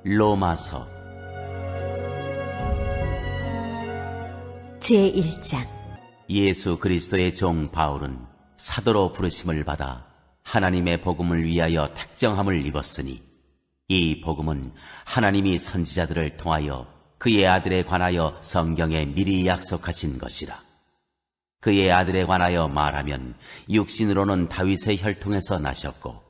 로마서 제1장. 예수 그리스도의 종 바울은 사도로 부르심을 받아 하나님의 복음을 위하여 택정함을 입었으니, 이 복음은 하나님이 선지자들을 통하여 그의 아들에 관하여 성경에 미리 약속하신 것이라. 그의 아들에 관하여 말하면 육신으로는 다윗의 혈통에서 나셨고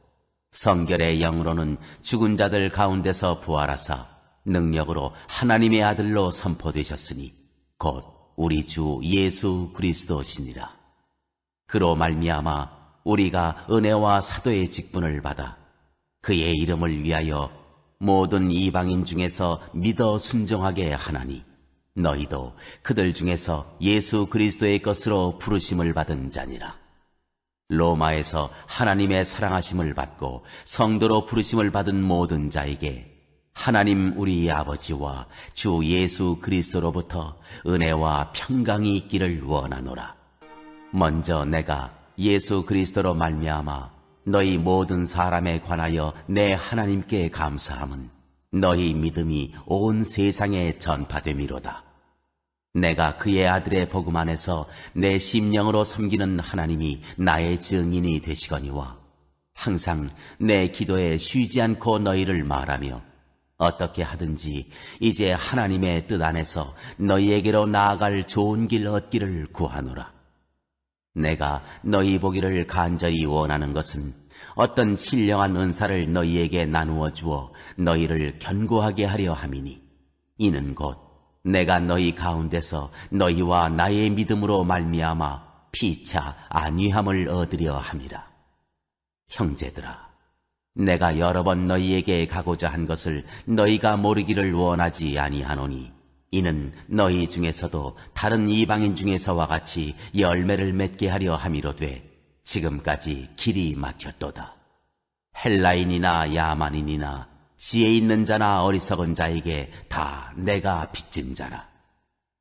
성결의 영으로는 죽은 자들 가운데서 부활하사 능력으로 하나님의 아들로 선포되셨으니 곧 우리 주 예수 그리스도시니라. 그로 말미암아 우리가 은혜와 사도의 직분을 받아 그의 이름을 위하여 모든 이방인 중에서 믿어 순종하게 하나니, 너희도 그들 중에서 예수 그리스도의 것으로 부르심을 받은 자니라. 로마에서 하나님의 사랑하심을 받고 성도로 부르심을 받은 모든 자에게 하나님 우리 아버지와 주 예수 그리스도로부터 은혜와 평강이 있기를 원하노라. 먼저 내가 예수 그리스도로 말미암아 너희 모든 사람에 관하여 내 하나님께 감사함은 너희 믿음이 온 세상에 전파됨이로다. 내가 그의 아들의 복음 안에서 내 심령으로 섬기는 하나님이 나의 증인이 되시거니와, 항상 내 기도에 쉬지 않고 너희를 말하며 어떻게 하든지 이제 하나님의 뜻 안에서 너희에게로 나아갈 좋은 길 얻기를 구하노라. 내가 너희 보기를 간절히 원하는 것은 어떤 신령한 은사를 너희에게 나누어 주어 너희를 견고하게 하려 함이니, 이는 곧 내가 너희 가운데서 너희와 나의 믿음으로 말미암아 피차 안위함을 얻으려 함이라. 형제들아, 내가 여러 번 너희에게 가고자 한 것을 너희가 모르기를 원하지 아니하노니, 이는 너희 중에서도 다른 이방인 중에서와 같이 열매를 맺게 하려 함이로되 지금까지 길이 막혔도다. 헬라인이나 야만인이나 지혜 있는 자나 어리석은 자에게 다 내가 빚진 자라.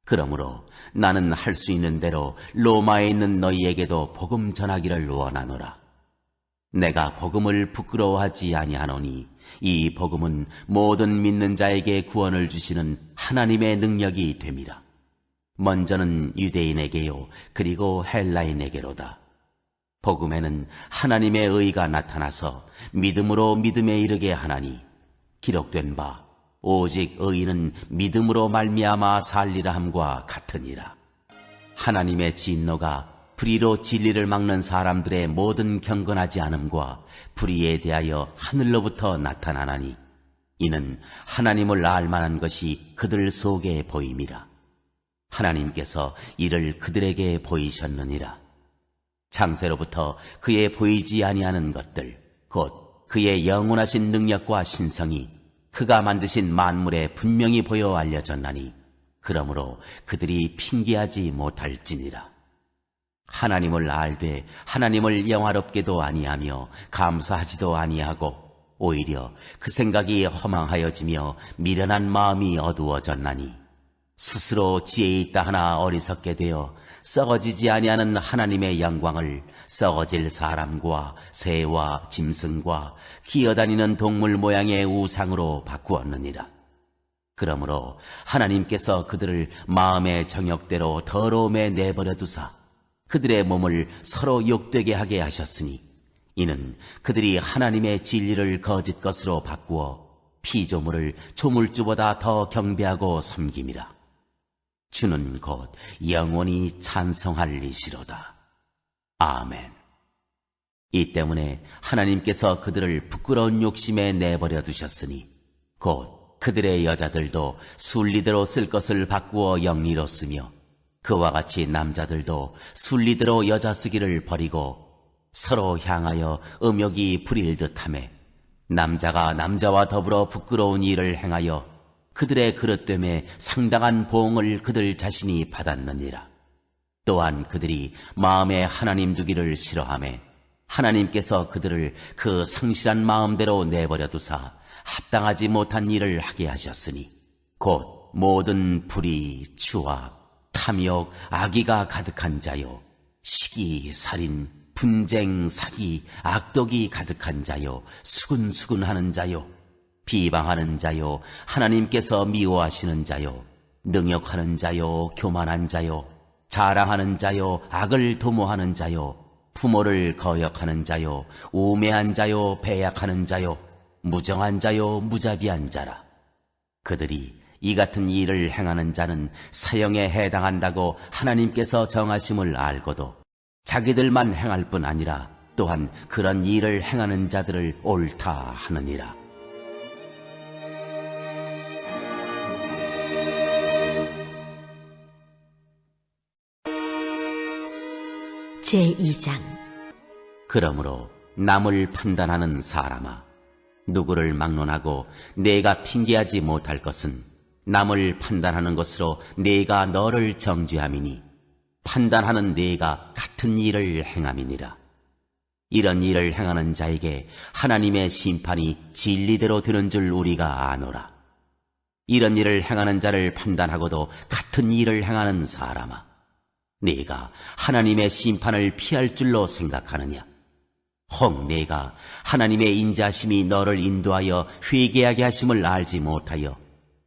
그러므로 나는 할 수 있는 대로 로마에 있는 너희에게도 복음 전하기를 원하노라. 내가 복음을 부끄러워하지 아니하노니 이 복음은 모든 믿는 자에게 구원을 주시는 하나님의 능력이 됨이라. 먼저는 유대인에게요, 그리고 헬라인에게로다. 복음에는 하나님의 의가 나타나서 믿음으로 믿음에 이르게 하나니, 기록된 바 오직 의인은 믿음으로 말미암아 살리라 함과 같으니라. 하나님의 진노가 불의로 진리를 막는 사람들의 모든 경건하지 않음과 불의에 대하여 하늘로부터 나타나나니, 이는 하나님을 알만한 것이 그들 속에 보임이라. 하나님께서 이를 그들에게 보이셨느니라. 창세로부터 그의 보이지 아니하는 것들, 곧 그의 영원하신 능력과 신성이 그가 만드신 만물에 분명히 보여 알려졌나니, 그러므로 그들이 핑계하지 못할지니라. 하나님을 알되 하나님을 영화롭게도 아니하며 감사하지도 아니하고 오히려 그 생각이 허망하여지며 미련한 마음이 어두워졌나니, 스스로 지혜 있다 하나 어리석게 되어 썩어지지 아니하는 하나님의 영광을 썩어질 사람과 새와 짐승과 기어다니는 동물 모양의 우상으로 바꾸었느니라. 그러므로 하나님께서 그들을 마음의 정욕대로 더러움에 내버려 두사 그들의 몸을 서로 욕되게 하게 하셨으니, 이는 그들이 하나님의 진리를 거짓 것으로 바꾸어 피조물을 조물주보다 더 경배하고 섬김이라. 주는 곧 영원히 찬송할 이시로다. 아멘. 이 때문에 하나님께서 그들을 부끄러운 욕심에 내버려 두셨으니, 곧 그들의 여자들도 순리대로 쓸 것을 바꾸어 영리로 쓰며, 그와 같이 남자들도 순리대로 여자 쓰기를 버리고 서로 향하여 음욕이 부릴 듯하며, 남자가 남자와 더불어 부끄러운 일을 행하여 그들의 그릇됨에 상당한 보응을 그들 자신이 받았느니라. 또한 그들이 마음에 하나님 두기를 싫어하며 하나님께서 그들을 그 상실한 마음대로 내버려 두사 합당하지 못한 일을 하게 하셨으니, 곧 모든 불의, 추악, 탐욕, 악의가 가득한 자요, 시기, 살인, 분쟁, 사기, 악독이 가득한 자요, 수근수근하는 자요, 비방하는 자요, 하나님께서 미워하시는 자요, 능욕하는 자요, 교만한 자요, 자랑하는 자요, 악을 도모하는 자요, 부모를 거역하는 자요, 우매한 자요, 배약하는 자요, 무정한 자요, 무자비한 자라. 그들이 이 같은 일을 행하는 자는 사형에 해당한다고 하나님께서 정하심을 알고도 자기들만 행할 뿐 아니라 또한 그런 일을 행하는 자들을 옳다 하느니라. 제2장. 그러므로 남을 판단하는 사람아, 누구를 막론하고 내가 핑계하지 못할 것은 남을 판단하는 것으로 내가 너를 정죄함이니 판단하는 내가 같은 일을 행함이니라. 이런 일을 행하는 자에게 하나님의 심판이 진리대로 되는 줄 우리가 아노라. 이런 일을 행하는 자를 판단하고도 같은 일을 행하는 사람아, 네가 하나님의 심판을 피할 줄로 생각하느냐? 혹 네가 하나님의 인자하심이 너를 인도하여 회개하게 하심을 알지 못하여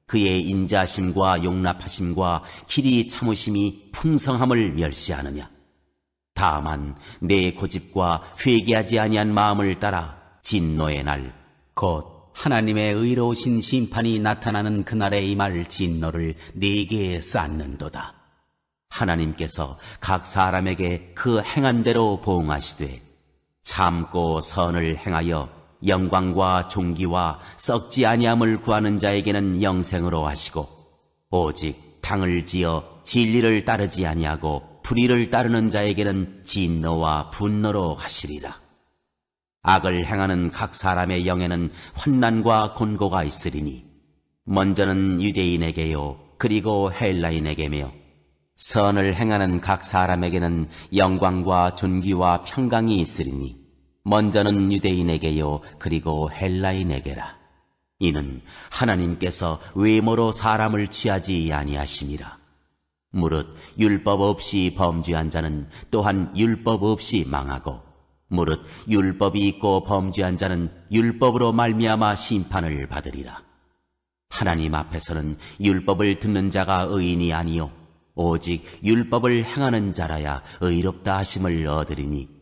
그의 인자하심과 용납하심과 길이 참으심이 풍성함을 멸시하느냐? 다만 내 고집과 회개하지 아니한 마음을 따라 진노의 날, 곧 하나님의 의로우신 심판이 나타나는 그날에 임할 진노를 네게 쌓는도다. 하나님께서 각 사람에게 그 행한 대로 보응하시되 참고 선을 행하여 영광과 존귀와 썩지 아니함을 구하는 자에게는 영생으로 하시고 오직 당을 지어 진리를 따르지 아니하고 불의를 따르는 자에게는 진노와 분노로 하시리라. 악을 행하는 각 사람의 영에는 환난과 곤고가 있으리니 먼저는 유대인에게요 그리고 헬라인에게며 선을 행하는 각 사람에게는 영광과 존귀와 평강이 있으리니 먼저는 유대인에게요 그리고 헬라인에게라. 이는 하나님께서 외모로 사람을 취하지 아니하심이라. 무릇 율법 없이 범죄한 자는 또한 율법 없이 망하고 무릇 율법이 있고 범죄한 자는 율법으로 말미암아 심판을 받으리라. 하나님 앞에서는 율법을 듣는 자가 의인이 아니요 오직 율법을 행하는 자라야 의롭다 하심을 얻으리니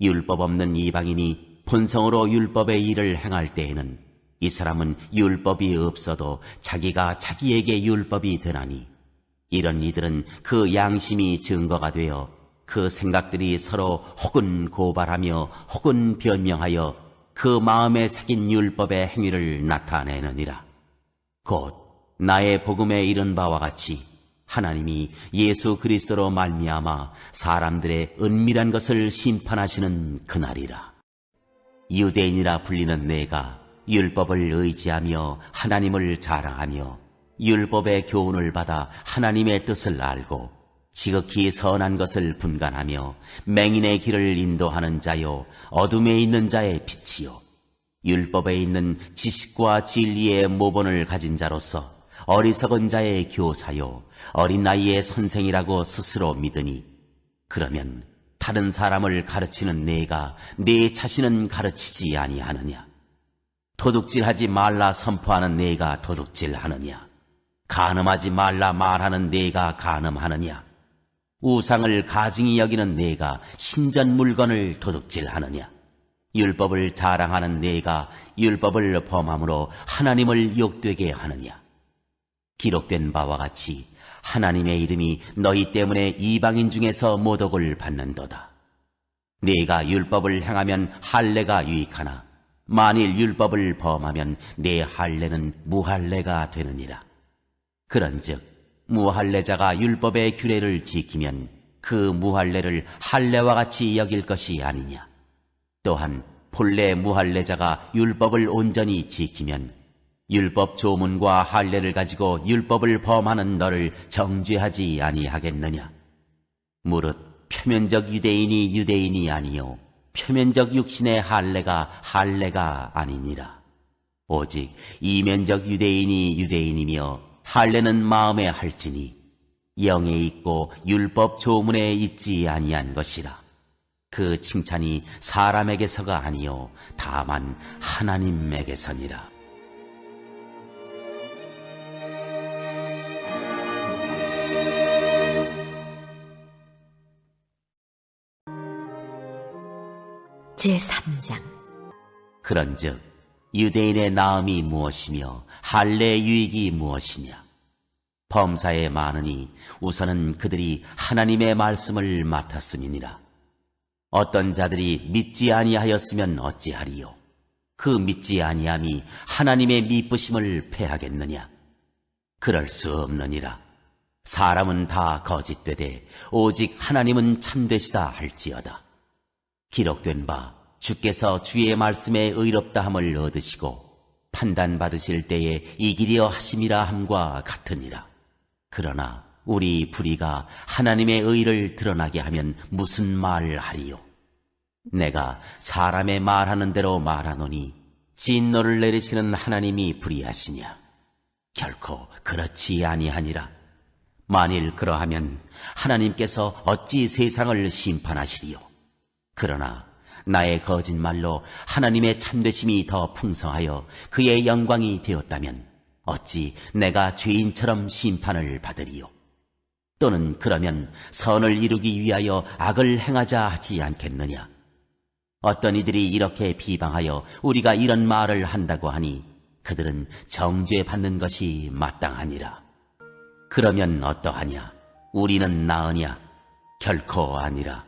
율법 없는 이방인이 본성으로 율법의 일을 행할 때에는 이 사람은 율법이 없어도 자기가 자기에게 율법이 되나니 이런 이들은 그 양심이 증거가 되어 그 생각들이 서로 혹은 고발하며 혹은 변명하여 그 마음에 새긴 율법의 행위를 나타내느니라. 곧 나의 복음에 이른 바와 같이 하나님이 예수 그리스도로 말미암아 사람들의 은밀한 것을 심판하시는 그날이라. 유대인이라 불리는 내가 율법을 의지하며 하나님을 자랑하며 율법의 교훈을 받아 하나님의 뜻을 알고 지극히 선한 것을 분간하며 맹인의 길을 인도하는 자요 어둠에 있는 자의 빛이요 율법에 있는 지식과 진리의 모본을 가진 자로서 어리석은 자의 교사요 어린 나이의 선생이라고 스스로 믿으니 그러면 다른 사람을 가르치는 내가 내 자신은 가르치지 아니하느냐? 도둑질하지 말라 선포하는 내가 도둑질하느냐? 간음하지 말라 말하는 내가 간음하느냐? 우상을 가증히 여기는 내가 신전 물건을 도둑질하느냐? 율법을 자랑하는 내가 율법을 범함으로 하나님을 욕되게 하느냐? 기록된 바와 같이 하나님의 이름이 너희 때문에 이방인 중에서 모독을 받는도다. 네가 율법을 행하면 할례가 유익하나 만일 율법을 범하면 내 할례는 무할례가 되느니라. 그런즉 무할례자가 율법의 규례를 지키면 그 무할례를 할례와 같이 여길 것이 아니냐. 또한 본래 무할례자가 율법을 온전히 지키면 율법 조문과 할례를 가지고 율법을 범하는 너를 정죄하지 아니하겠느냐. 무릇 표면적 유대인이 유대인이 아니요 표면적 육신의 할례가 아니니라. 오직 이면적 유대인이 유대인이며 할례는 마음에 할지니 영에 있고 율법 조문에 있지 아니한 것이라. 그 칭찬이 사람에게서가 아니요 다만 하나님에게서니라. 제3장. 그런즉 유대인의 나음이 무엇이며 할례의 유익이 무엇이냐? 범사에 많으니 우선은 그들이 하나님의 말씀을 맡았음이니라. 어떤 자들이 믿지 아니하였으면 어찌하리요? 그 믿지 아니함이 하나님의 미쁘심을 패하겠느냐? 그럴 수 없느니라. 사람은 다 거짓되되 오직 하나님은 참되시다 할지어다. 기록된 바 주께서 주의 말씀에 의롭다함을 얻으시고 판단받으실 때에 이기려 하심이라 함과 같으니라. 그러나 우리 불의가 하나님의 의를 드러나게 하면 무슨 말을 하리요? 내가 사람의 말하는 대로 말하노니 진노를 내리시는 하나님이 불의하시냐? 결코 그렇지 아니하니라. 만일 그러하면 하나님께서 어찌 세상을 심판하시리요? 그러나 나의 거짓말로 하나님의 참되심이 더 풍성하여 그의 영광이 되었다면 어찌 내가 죄인처럼 심판을 받으리요? 또는 그러면 선을 이루기 위하여 악을 행하자 하지 않겠느냐? 어떤 이들이 이렇게 비방하여 우리가 이런 말을 한다고 하니 그들은 정죄받는 것이 마땅하니라. 그러면 어떠하냐? 우리는 나으냐? 결코 아니라.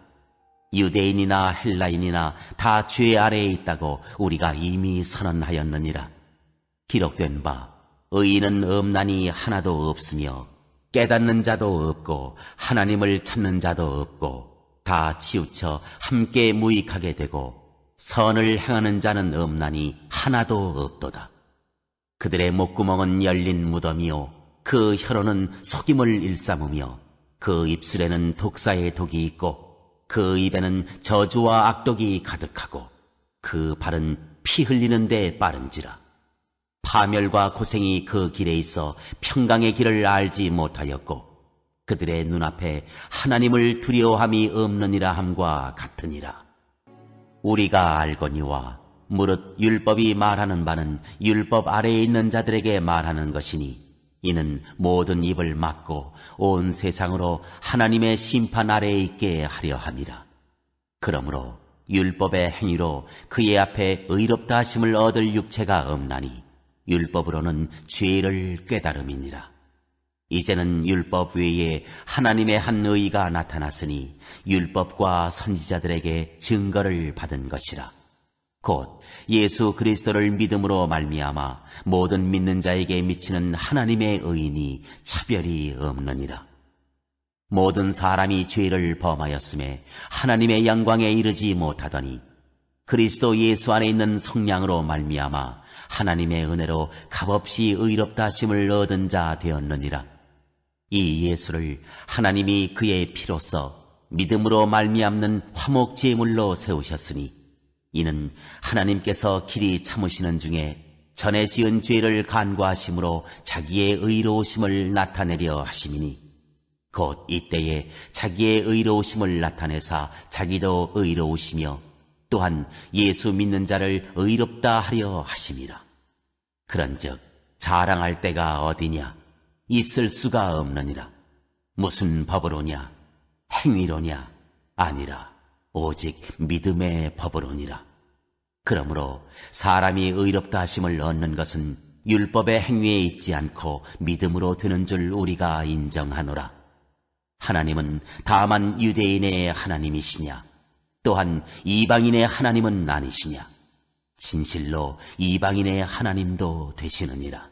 유대인이나 헬라인이나 다 죄 아래에 있다고 우리가 이미 선언하였느니라. 기록된 바 의인은 없나니 하나도 없으며 깨닫는 자도 없고 하나님을 찾는 자도 없고 다 치우쳐 함께 무익하게 되고 선을 행하는 자는 없나니 하나도 없도다. 그들의 목구멍은 열린 무덤이요 그 혀로는 속임을 일삼으며 그 입술에는 독사의 독이 있고 그 입에는 저주와 악독이 가득하고 그 발은 피 흘리는 데 빠른지라. 파멸과 고생이 그 길에 있어 평강의 길을 알지 못하였고 그들의 눈앞에 하나님을 두려워함이 없느니라 함과 같으니라. 우리가 알거니와 무릇 율법이 말하는 바는 율법 아래에 있는 자들에게 말하는 것이니 이는 모든 입을 막고 온 세상으로 하나님의 심판 아래에 있게 하려 함이라. 그러므로 율법의 행위로 그의 앞에 의롭다 하심을 얻을 육체가 없나니 율법으로는 죄를 깨달음이니라. 이제는 율법 외에 하나님의 한 의가 나타났으니 율법과 선지자들에게 증거를 받은 것이라. 곧 예수 그리스도를 믿음으로 말미암아 모든 믿는 자에게 미치는 하나님의 의인이 차별이 없느니라. 모든 사람이 죄를 범하였음에 하나님의 영광에 이르지 못하더니 그리스도 예수 안에 있는 성령으로 말미암아 하나님의 은혜로 값없이 의롭다 하심을 얻은 자 되었느니라. 이 예수를 하나님이 그의 피로써 믿음으로 말미암는 화목 제물로 세우셨으니 이는 하나님께서 길이 참으시는 중에 전에 지은 죄를 간과하심으로 자기의 의로우심을 나타내려 하심이니 곧 이때에 자기의 의로우심을 나타내사 자기도 의로우시며 또한 예수 믿는 자를 의롭다 하려 하심이라. 그런즉 자랑할 때가 어디냐? 있을 수가 없느니라. 무슨 법으로냐? 행위로냐? 아니라 오직 믿음의 법으로니라. 그러므로 사람이 의롭다 하심을 얻는 것은 율법의 행위에 있지 않고 믿음으로 되는 줄 우리가 인정하노라. 하나님은 다만 유대인의 하나님이시냐? 또한 이방인의 하나님은 아니시냐? 진실로 이방인의 하나님도 되시느니라.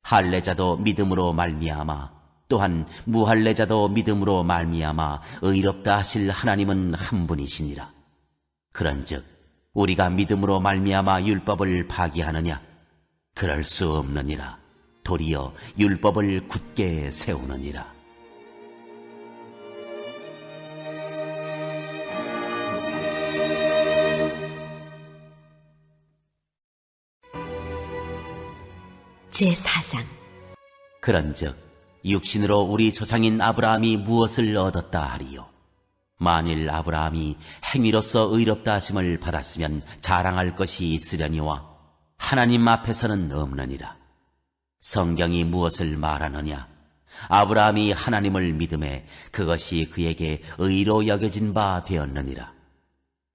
할례자도 믿음으로 말미암아 또한 무할례자도 믿음으로 말미암아 의롭다 하실 하나님은 한 분이시니라. 그런즉 우리가 믿음으로 말미암아 율법을 파기하느냐? 그럴 수 없느니라. 도리어 율법을 굳게 세우느니라. 제4장. 그런즉 육신으로 우리 조상인 아브라함이 무엇을 얻었다 하리요? 만일 아브라함이 행위로서 의롭다 하심을 받았으면 자랑할 것이 있으려니와 하나님 앞에서는 없느니라. 성경이 무엇을 말하느냐? 아브라함이 하나님을 믿음에 그것이 그에게 의로 여겨진 바 되었느니라.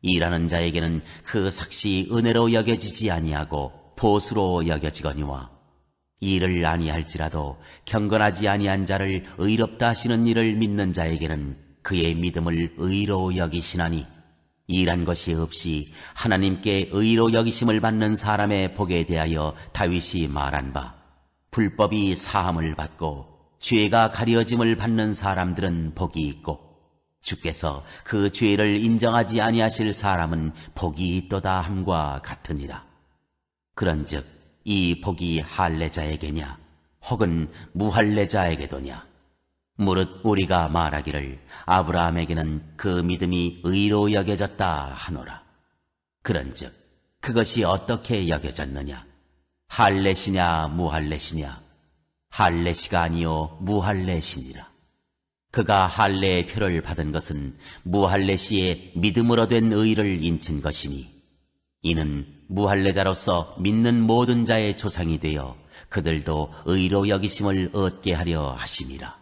일하는 자에게는 그 삭시 은혜로 여겨지지 아니하고 보수로 여겨지거니와 일을 아니할지라도 경건하지 아니한 자를 의롭다 하시는 일을 믿는 자에게는 그의 믿음을 의로 여기시나니 일한 것이 없이 하나님께 의로 여기심을 받는 사람의 복에 대하여 다윗이 말한 바 불법이 사함을 받고 죄가 가려짐을 받는 사람들은 복이 있고 주께서 그 죄를 인정하지 아니하실 사람은 복이 있도다 함과 같으니라. 그런즉 이 복이 할례자에게냐 혹은 무할례자에게도냐 무릇 우리가 말하기를 아브라함에게는 그 믿음이 의로 여겨졌다 하노라. 그런즉 그것이 어떻게 여겨졌느냐 할례시냐 무할례시냐 할례시가 아니요 무할례시니라. 그가 할례의 표를 받은 것은 무할례시의 믿음으로 된 의를 인친 것이니 이는 무할례자로서 믿는 모든 자의 조상이 되어 그들도 의로 여기심을 얻게 하려 하심이라.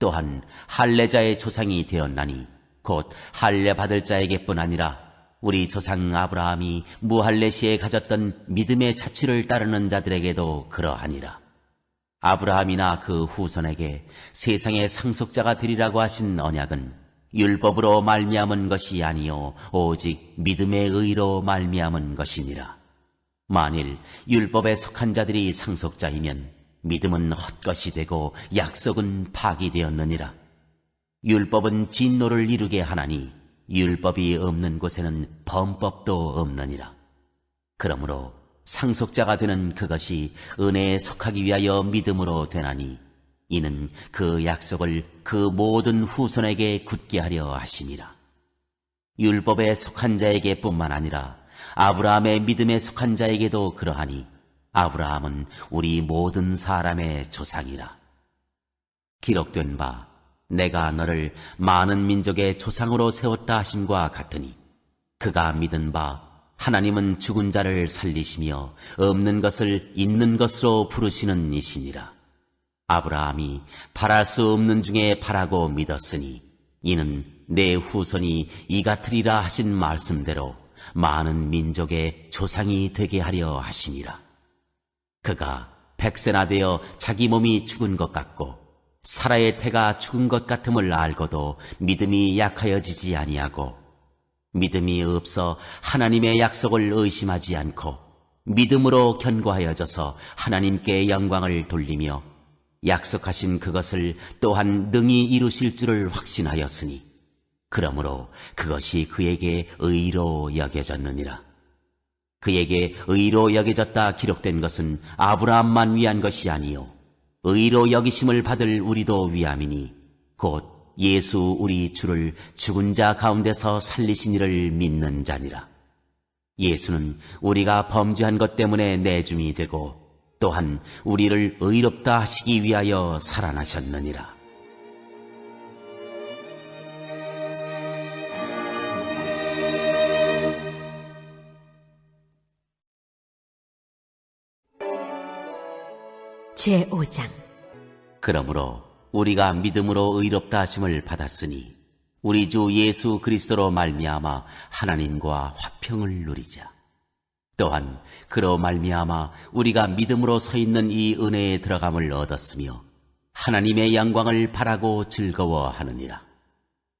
또한 할례자의 조상이 되었나니 곧 할례 받을 자에게뿐 아니라 우리 조상 아브라함이 무할례시에 가졌던 믿음의 자취를 따르는 자들에게도 그러하니라. 아브라함이나 그 후손에게 세상의 상속자가 되리라고 하신 언약은 율법으로 말미암은 것이 아니요 오직 믿음의 의로 말미암은 것이니라. 만일 율법에 속한 자들이 상속자이면 믿음은 헛것이 되고 약속은 파기되었느니라. 율법은 진노를 이루게 하나니 율법이 없는 곳에는 범법도 없느니라. 그러므로 상속자가 되는 그것이 은혜에 속하기 위하여 믿음으로 되나니 이는 그 약속을 그 모든 후손에게 굳게 하려 하심이라. 율법에 속한 자에게 뿐만 아니라 아브라함의 믿음에 속한 자에게도 그러하니 아브라함은 우리 모든 사람의 조상이라. 기록된 바 내가 너를 많은 민족의 조상으로 세웠다 하심과 같으니 그가 믿은 바 하나님은 죽은 자를 살리시며 없는 것을 있는 것으로 부르시는 이시니라. 아브라함이 바랄 수 없는 중에 바라고 믿었으니 이는 내 후손이 이 같으리라 하신 말씀대로 많은 민족의 조상이 되게 하려 하심이라. 그가 100세나 되어 자기 몸이 죽은 것 같고 사라의 태가 죽은 것 같음을 알고도 믿음이 약하여지지 아니하고 믿음이 없어 하나님의 약속을 의심하지 않고 믿음으로 견고하여져서 하나님께 영광을 돌리며 약속하신 그것을 또한 능히 이루실 줄을 확신하였으니 그러므로 그것이 그에게 의로 여겨졌느니라. 그에게 의로 여겨졌다 기록된 것은 아브라함만 위한 것이 아니요 의로 여기심을 받을 우리도 위함이니 곧 예수 우리 주를 죽은 자 가운데서 살리신 이를 믿는 자니라. 예수는 우리가 범죄한 것 때문에 내줌이 되고 또한 우리를 의롭다 하시기 위하여 살아나셨느니라. 제5장 그러므로 우리가 믿음으로 의롭다 하심을 받았으니 우리 주 예수 그리스도로 말미암아 하나님과 화평을 누리자. 또한 그로 말미암아 우리가 믿음으로 서 있는 이 은혜에 들어감을 얻었으며 하나님의 영광을 바라고 즐거워하느니라.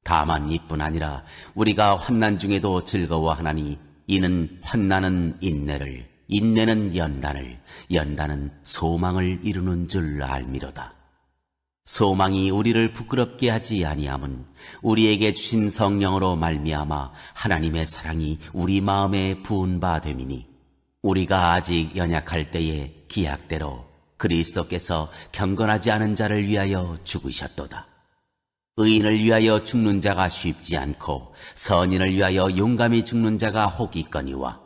다만 이뿐 아니라 우리가 환난 중에도 즐거워하나니 이는 환난은 인내를, 인내는 연단을, 연단은 소망을 이루는 줄 알미로다. 소망이 우리를 부끄럽게 하지 아니함은 우리에게 주신 성령으로 말미암아 하나님의 사랑이 우리 마음에 부은 바 됨이니 우리가 아직 연약할 때에 기약대로 그리스도께서 경건하지 않은 자를 위하여 죽으셨도다. 의인을 위하여 죽는 자가 쉽지 않고 선인을 위하여 용감히 죽는 자가 혹 있거니와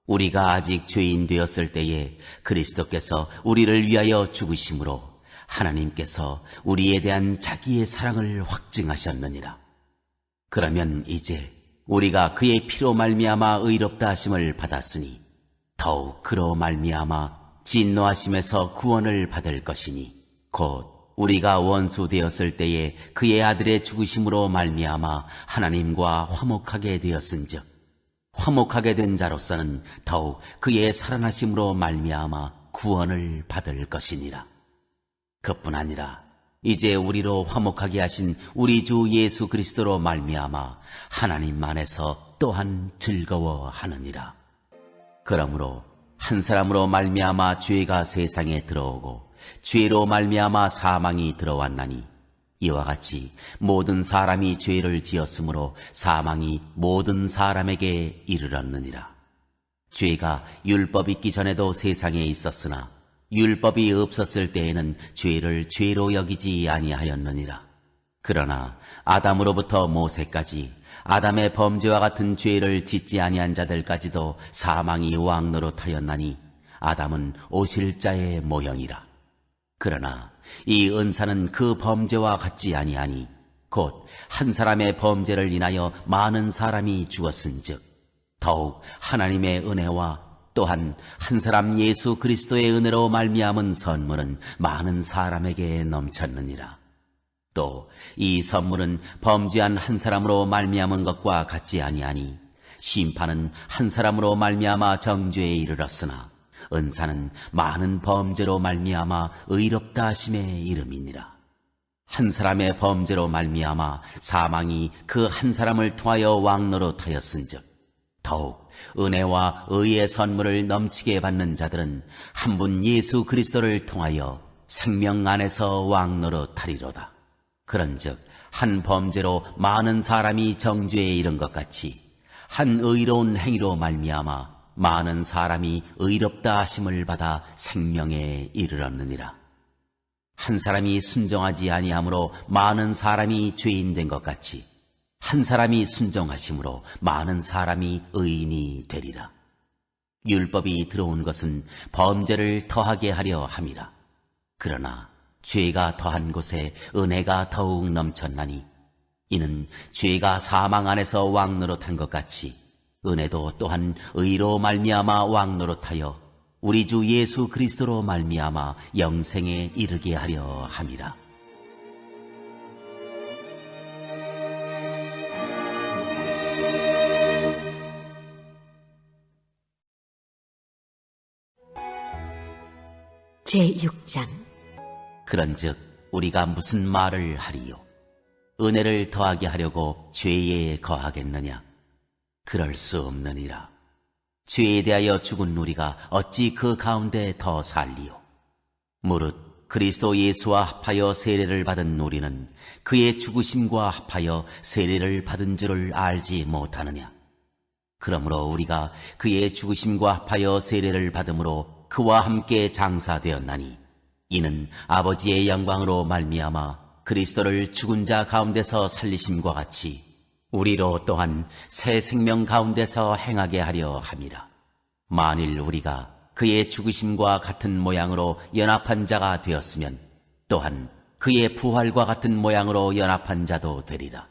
우리가 아직 죄인 되었을 때에 그리스도께서 우리를 위하여 죽으심으로 하나님께서 우리에 대한 자기의 사랑을 확증하셨느니라. 그러면 이제 우리가 그의 피로 말미암아 의롭다 하심을 받았으니 더욱 그로 말미암아 진노하심에서 구원을 받을 것이니 곧 우리가 원수 되었을 때에 그의 아들의 죽으심으로 말미암아 하나님과 화목하게 되었은즉 화목하게 된 자로서는 더욱 그의 살아나심으로 말미암아 구원을 받을 것이니라. 그뿐 아니라 이제 우리로 화목하게 하신 우리 주 예수 그리스도로 말미암아 하나님 안에서 또한 즐거워하느니라. 그러므로 한 사람으로 말미암아 죄가 세상에 들어오고 죄로 말미암아 사망이 들어왔나니 이와 같이 모든 사람이 죄를 지었으므로 사망이 모든 사람에게 이르렀느니라. 죄가 율법 있기 전에도 세상에 있었으나 율법이 없었을 때에는 죄를 죄로 여기지 아니하였느니라. 그러나 아담으로부터 모세까지 아담의 범죄와 같은 죄를 짓지 아니한 자들까지도 사망이 왕노릇하였나니 아담은 오실 자의 모형이라. 그러나 이 은사는 그 범죄와 같지 아니하니 곧 한 사람의 범죄를 인하여 많은 사람이 죽었은즉 더욱 하나님의 은혜와 또한 한 사람 예수 그리스도의 은혜로 말미암은 선물은 많은 사람에게 넘쳤느니라. 또 이 선물은 범죄한 한 사람으로 말미암은 것과 같지 아니하니 심판은 한 사람으로 말미암아 정죄에 이르렀으나 은사는 많은 범죄로 말미암아 의롭다 하심에 이름이니라. 한 사람의 범죄로 말미암아 사망이 그 한 사람을 통하여 왕노릇하였은즉 더욱 은혜와 의의 선물을 넘치게 받는 자들은 한 분 예수 그리스도를 통하여 생명 안에서 왕노릇하리로다. 그런즉 한 범죄로 많은 사람이 정죄에 이른 것 같이 한 의로운 행위로 말미암아 많은 사람이 의롭다 하심을 받아 생명에 이르렀느니라. 한 사람이 순종하지 아니함으로 많은 사람이 죄인 된 것 같이 한 사람이 순종하심으로 많은 사람이 의인이 되리라. 율법이 들어온 것은 범죄를 더하게 하려 함이라. 그러나 죄가 더한 곳에 은혜가 더욱 넘쳤나니 이는 죄가 사망 안에서 왕노릇한 것 같이 은혜도 또한 의로 말미암아 왕노릇하여 우리 주 예수 그리스도로 말미암아 영생에 이르게 하려 함이라. 제6장. 그런즉 우리가 무슨 말을 하리요? 은혜를 더하게 하려고 죄에 거하겠느냐? 그럴 수 없느니라. 죄에 대하여 죽은 우리가 어찌 그 가운데 더 살리요? 무릇 그리스도 예수와 합하여 세례를 받은 우리는 그의 죽으심과 합하여 세례를 받은 줄을 알지 못하느냐? 그러므로 우리가 그의 죽으심과 합하여 세례를 받음으로 그와 함께 장사되었나니 이는 아버지의 영광으로 말미암아 그리스도를 죽은 자 가운데서 살리심과 같이 우리로 또한 새 생명 가운데서 행하게 하려 함이라. 만일 우리가 그의 죽으심과 같은 모양으로 연합한 자가 되었으면 또한 그의 부활과 같은 모양으로 연합한 자도 되리라.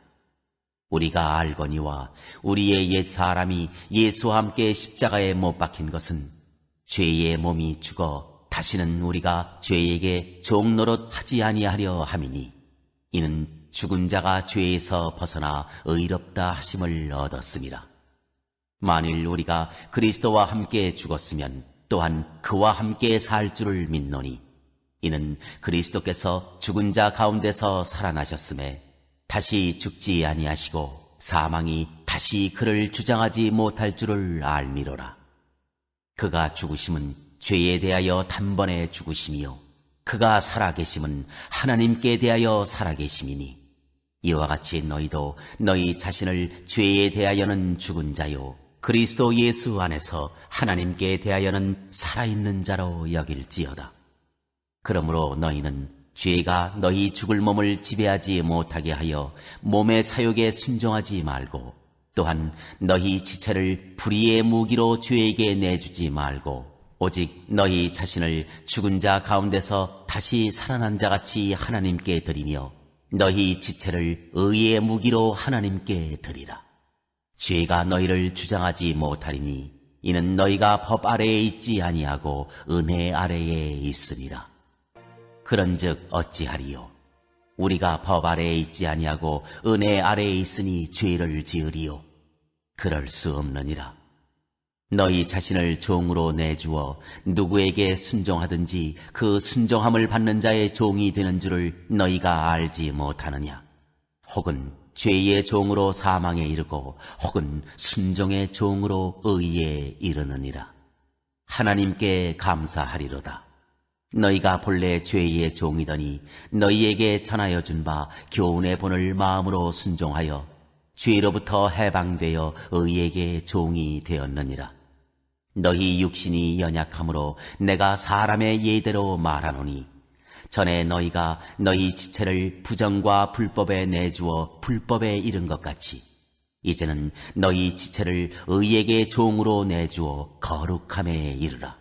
우리가 알거니와 우리의 옛 사람이 예수와 함께 십자가에 못 박힌 것은 죄의 몸이 죽어 다시는 우리가 죄에게 종노릇하지 아니하려 함이니 이는 죽은 자가 죄에서 벗어나 의롭다 하심을 얻었음이라. 만일 우리가 그리스도와 함께 죽었으면 또한 그와 함께 살 줄을 믿노니 이는 그리스도께서 죽은 자 가운데서 살아나셨음에 다시 죽지 아니하시고 사망이 다시 그를 주장하지 못할 줄을 알미로라. 그가 죽으심은 죄에 대하여 단번에 죽으심이요 그가 살아계심은 하나님께 대하여 살아계심이니 이와 같이 너희도 너희 자신을 죄에 대하여는 죽은 자요 그리스도 예수 안에서 하나님께 대하여는 살아있는 자로 여길지어다. 그러므로 너희는 죄가 너희 죽을 몸을 지배하지 못하게 하여 몸의 사욕에 순종하지 말고 또한 너희 지체를 불의의 무기로 죄에게 내주지 말고 오직 너희 자신을 죽은 자 가운데서 다시 살아난 자같이 하나님께 드리며 너희 지체를 의의 무기로 하나님께 드리라. 죄가 너희를 주장하지 못하리니 이는 너희가 법 아래에 있지 아니하고 은혜 아래에 있으리라. 그런즉 어찌하리요? 우리가 법 아래에 있지 아니하고 은혜 아래에 있으니 죄를 지으리요? 그럴 수 없느니라. 너희 자신을 종으로 내주어 누구에게 순종하든지 그 순종함을 받는 자의 종이 되는 줄을 너희가 알지 못하느냐? 혹은 죄의 종으로 사망에 이르고 혹은 순종의 종으로 의에 이르느니라. 하나님께 감사하리로다. 너희가 본래 죄의 종이더니 너희에게 전하여 준 바 교훈의 본을 마음으로 순종하여 죄로부터 해방되어 의에게 종이 되었느니라. 너희 육신이 연약함으로 내가 사람의 예대로 말하노니 전에 너희가 너희 지체를 부정과 불법에 내주어 불법에 이른 것 같이 이제는 너희 지체를 의에게 종으로 내주어 거룩함에 이르라.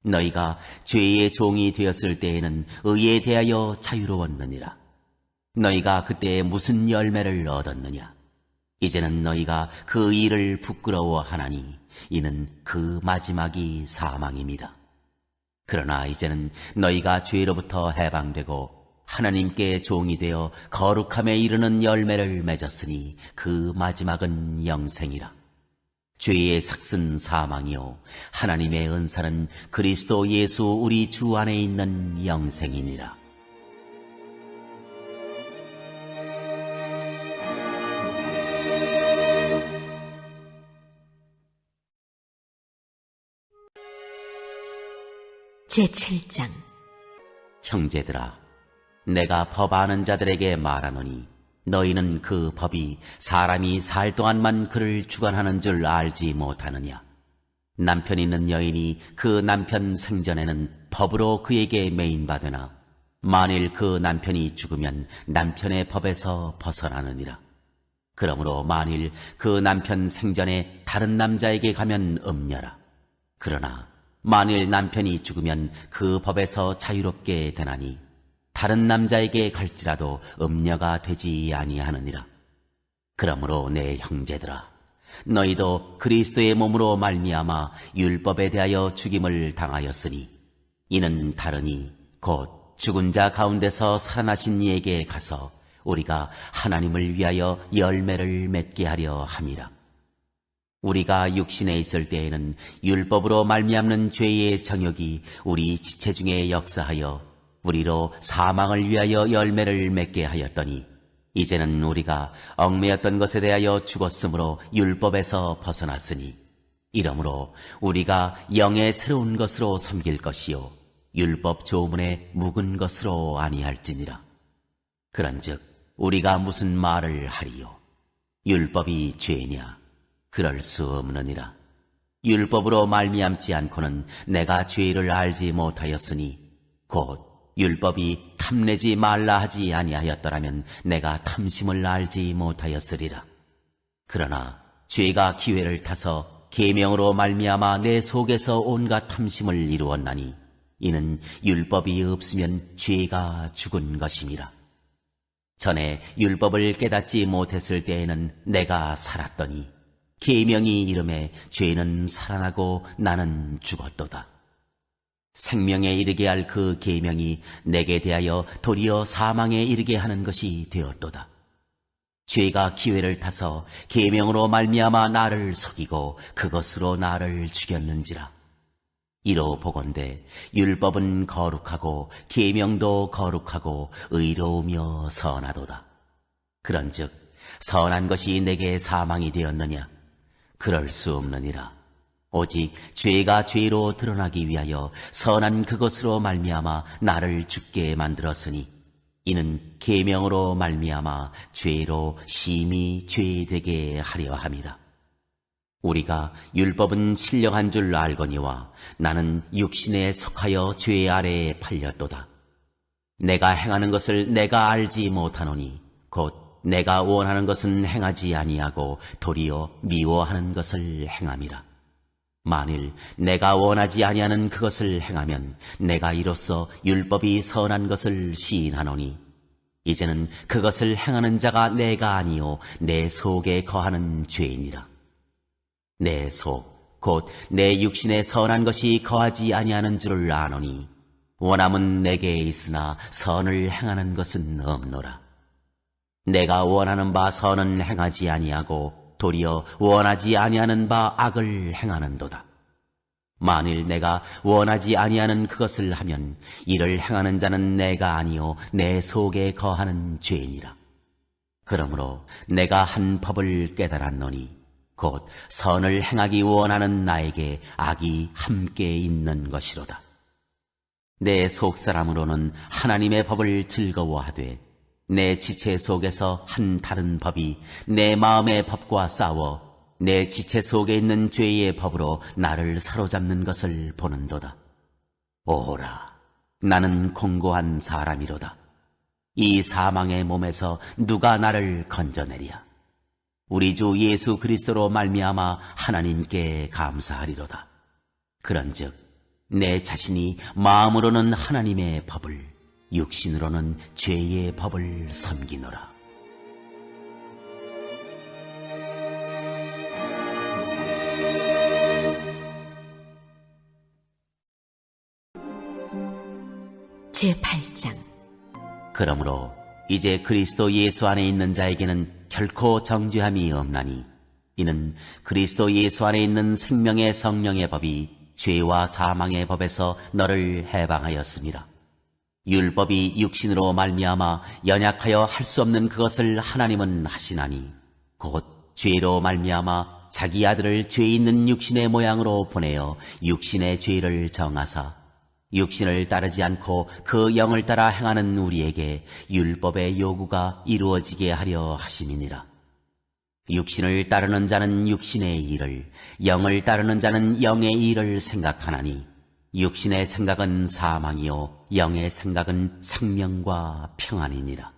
너희가 죄의 종이 되었을 때에는 의에 대하여 자유로웠느니라. 너희가 그때 무슨 열매를 얻었느냐? 이제는 너희가 그 일을 부끄러워하나니 이는 그 마지막이 사망입니다. 그러나 이제는 너희가 죄로부터 해방되고 하나님께 종이 되어 거룩함에 이르는 열매를 맺었으니 그 마지막은 영생이라. 죄의 삭은 사망이요 하나님의 은사는 그리스도 예수 우리 주 안에 있는 영생이니라. 제7장. 형제들아, 내가 법 아는 자들에게 말하노니 너희는 그 법이 사람이 살 동안만 그를 주관하는 줄 알지 못하느냐? 남편 있는 여인이 그 남편 생전에는 법으로 그에게 매인받으나 만일 그 남편이 죽으면 남편의 법에서 벗어나느니라. 그러므로 만일 그 남편 생전에 다른 남자에게 가면 음녀라. 그러나 만일 남편이 죽으면 그 법에서 자유롭게 되나니 다른 남자에게 갈지라도 음녀가 되지 아니하느니라. 그러므로 내 형제들아, 너희도 그리스도의 몸으로 말미암아 율법에 대하여 죽임을 당하였으니 이는 다르니 곧 죽은 자 가운데서 살아나신 이에게 가서 우리가 하나님을 위하여 열매를 맺게 하려 함이라. 우리가 육신에 있을 때에는 율법으로 말미암는 죄의 정욕이 우리 지체 중에 역사하여 우리로 사망을 위하여 열매를 맺게 하였더니 이제는 우리가 얽매였던 것에 대하여 죽었으므로 율법에서 벗어났으니 이러므로 우리가 영의 새로운 것으로 섬길 것이요 율법 조문에 묵은 것으로 아니할지니라. 그런즉 우리가 무슨 말을 하리요? 율법이 죄냐? 그럴 수 없느니라. 율법으로 말미암지 않고는 내가 죄를 알지 못하였으니 곧 율법이 탐내지 말라 하지 아니하였더라면 내가 탐심을 알지 못하였으리라. 그러나 죄가 기회를 타서 계명으로 말미암아 내 속에서 온갖 탐심을 이루었나니 이는 율법이 없으면 죄가 죽은 것임이라. 전에 율법을 깨닫지 못했을 때에는 내가 살았더니 계명이 이름에 죄는 살아나고 나는 죽었도다. 생명에 이르게 할 그 계명이 내게 대하여 도리어 사망에 이르게 하는 것이 되었도다. 죄가 기회를 타서 계명으로 말미암아 나를 속이고 그것으로 나를 죽였는지라. 이로 보건대 율법은 거룩하고 계명도 거룩하고 의로우며 선하도다. 그런즉 선한 것이 내게 사망이 되었느냐? 그럴 수 없느니라. 오직 죄가 죄로 드러나기 위하여 선한 그것으로 말미암아 나를 죽게 만들었으니 이는 계명으로 말미암아 죄로 심히 죄되게 하려 함이라. 우리가 율법은 신령한 줄 알거니와 나는 육신에 속하여 죄 아래에 팔렸도다. 내가 행하는 것을 내가 알지 못하노니 곧 내가 원하는 것은 행하지 아니하고 도리어 미워하는 것을 행함이라. 만일 내가 원하지 아니하는 그것을 행하면 내가 이로써 율법이 선한 것을 시인하노니 이제는 그것을 행하는 자가 내가 아니요 내 속에 거하는 죄이니라. 내 속, 곧 내 육신에 선한 것이 거하지 아니하는 줄을 아노니 원함은 내게 있으나 선을 행하는 것은 없노라. 내가 원하는 바 선은 행하지 아니하고 도리어 원하지 아니하는 바 악을 행하는도다. 만일 내가 원하지 아니하는 그것을 하면 이를 행하는 자는 내가 아니요 내 속에 거하는 죄니라. 그러므로 내가 한 법을 깨달았노니 곧 선을 행하기 원하는 나에게 악이 함께 있는 것이로다. 내 속사람으로는 하나님의 법을 즐거워하되 내 지체 속에서 한 다른 법이 내 마음의 법과 싸워 내 지체 속에 있는 죄의 법으로 나를 사로잡는 것을 보는도다. 오라, 나는 공고한 사람이로다. 이 사망의 몸에서 누가 나를 건져내랴. 우리 주 예수 그리스도로 말미암아 하나님께 감사하리로다. 그런즉 내 자신이 마음으로는 하나님의 법을, 육신으로는 죄의 법을 섬기노라. 제8장. 그러므로 이제 그리스도 예수 안에 있는 자에게는 결코 정죄함이 없나니 이는 그리스도 예수 안에 있는 생명의 성령의 법이 죄와 사망의 법에서 너를 해방하였습니다. 율법이 육신으로 말미암아 연약하여 할 수 없는 그것을 하나님은 하시나니 곧 죄로 말미암아 자기 아들을 죄 있는 육신의 모양으로 보내어 육신의 죄를 정하사 육신을 따르지 않고 그 영을 따라 행하는 우리에게 율법의 요구가 이루어지게 하려 하심이니라. 육신을 따르는 자는 육신의 일을, 영을 따르는 자는 영의 일을 생각하나니 육신의 생각은 사망이요 영의 생각은 생명과 평안이니라.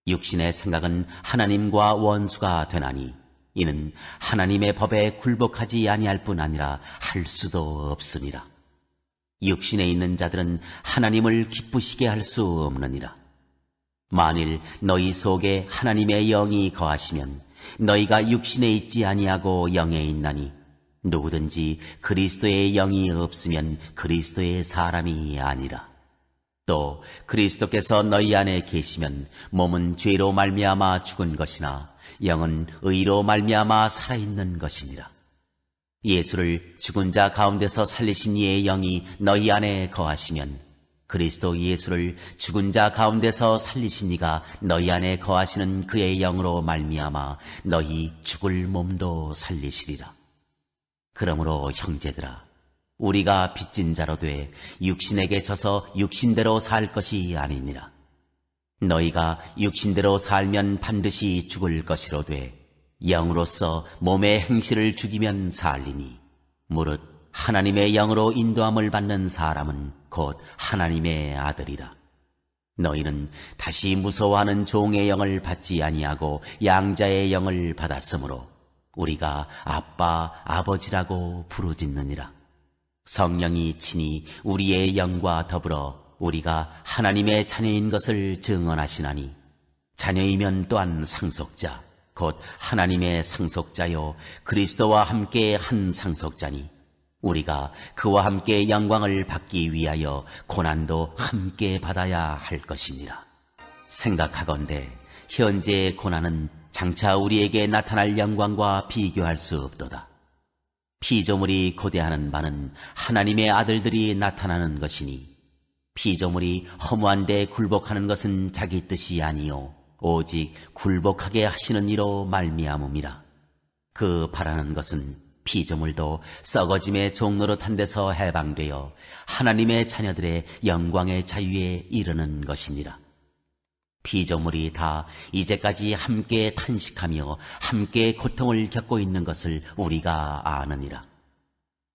육신의 생각은 하나님과 원수가 되나니 이는 하나님의 법에 굴복하지 아니할 뿐 아니라 할 수도 없음이라. 육신에 있는 자들은 하나님을 기쁘시게 할 수 없느니라. 만일 너희 속에 하나님의 영이 거하시면 너희가 육신에 있지 아니하고 영에 있나니 누구든지 그리스도의 영이 없으면 그리스도의 사람이 아니라. 또 그리스도께서 너희 안에 계시면 몸은 죄로 말미암아 죽은 것이나 영은 의로 말미암아 살아있는 것이니라. 예수를 죽은 자 가운데서 살리신 이의 영이 너희 안에 거하시면 그리스도 예수를 죽은 자 가운데서 살리신 이가 너희 안에 거하시는 그의 영으로 말미암아 너희 죽을 몸도 살리시리라. 그러므로 형제들아, 우리가 빚진 자로 돼 육신에게 져서 육신대로 살 것이 아니니라. 너희가 육신대로 살면 반드시 죽을 것이로되 영으로서 몸의 행실을 죽이면 살리니 무릇 하나님의 영으로 인도함을 받는 사람은 곧 하나님의 아들이라. 너희는 다시 무서워하는 종의 영을 받지 아니하고 양자의 영을 받았으므로 우리가 아빠, 아버지라고 부르짖느니라. 성령이 친히 우리의 영과 더불어 우리가 하나님의 자녀인 것을 증언하시나니 자녀이면 또한 상속자, 곧 하나님의 상속자요 그리스도와 함께 한 상속자니 우리가 그와 함께 영광을 받기 위하여 고난도 함께 받아야 할 것이니라. 생각하건대 현재의 고난은 장차 우리에게 나타날 영광과 비교할 수 없도다. 피조물이 고대하는 바는 하나님의 아들들이 나타나는 것이니 피조물이 허무한 데 굴복하는 것은 자기 뜻이 아니요 오직 굴복하게 하시는 이로 말미암음이라. 그 바라는 것은 피조물도 썩어짐의 종노릇한 데서 해방되어 하나님의 자녀들의 영광의 자유에 이르는 것이니라. 피조물이 다 이제까지 함께 탄식하며 함께 고통을 겪고 있는 것을 우리가 아느니라.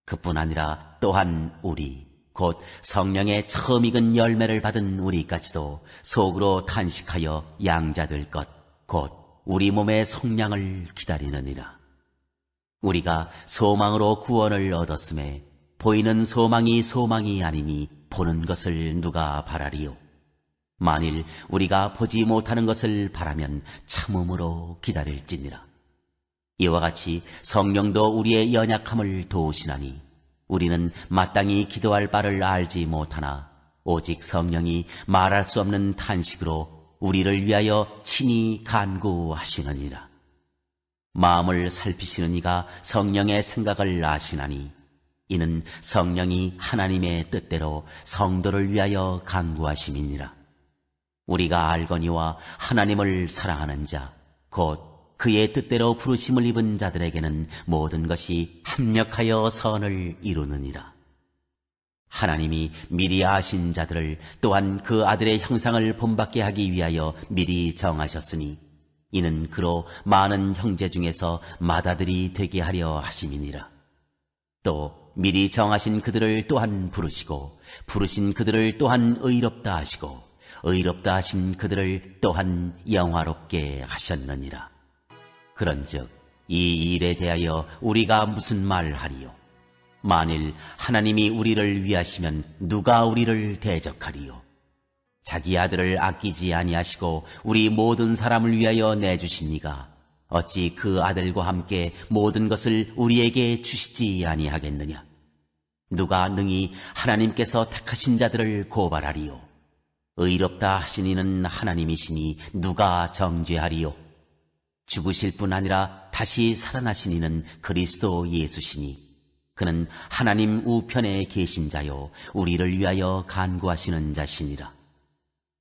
그뿐 아니라 또한 우리 곧 성령의 처음 익은 열매를 받은 우리까지도 속으로 탄식하여 양자될 것 곧 우리 몸의 속량을 기다리느니라. 우리가 소망으로 구원을 얻었음에 보이는 소망이 소망이 아니니 보는 것을 누가 바라리요. 만일 우리가 보지 못하는 것을 바라면 참음으로 기다릴지니라. 이와 같이 성령도 우리의 연약함을 도우시나니 우리는 마땅히 기도할 바를 알지 못하나 오직 성령이 말할 수 없는 탄식으로 우리를 위하여 친히 간구하시느니라. 마음을 살피시는 이가 성령의 생각을 아시나니 이는 성령이 하나님의 뜻대로 성도를 위하여 간구하심이니라. 우리가 알거니와 하나님을 사랑하는 자, 곧 그의 뜻대로 부르심을 입은 자들에게는 모든 것이 합력하여 선을 이루느니라. 하나님이 미리 아신 자들을 또한 그 아들의 형상을 본받게 하기 위하여 미리 정하셨으니 이는 그로 많은 형제 중에서 맏아들이 되게 하려 하심이니라. 또 미리 정하신 그들을 또한 부르시고 부르신 그들을 또한 의롭다 하시고 의롭다 하신 그들을 또한 영화롭게 하셨느니라. 그런즉 이 일에 대하여 우리가 무슨 말하리요? 만일 하나님이 우리를 위하시면 누가 우리를 대적하리요? 자기 아들을 아끼지 아니하시고 우리 모든 사람을 위하여 내주신 이가 어찌 그 아들과 함께 모든 것을 우리에게 주시지 아니하겠느냐? 누가 능히 하나님께서 택하신 자들을 고발하리요? 의롭다 하신 이는 하나님이시니 누가 정죄하리요? 죽으실 뿐 아니라 다시 살아나신 이는 그리스도 예수시니 그는 하나님 우편에 계신 자요 우리를 위하여 간구하시는 자시니라.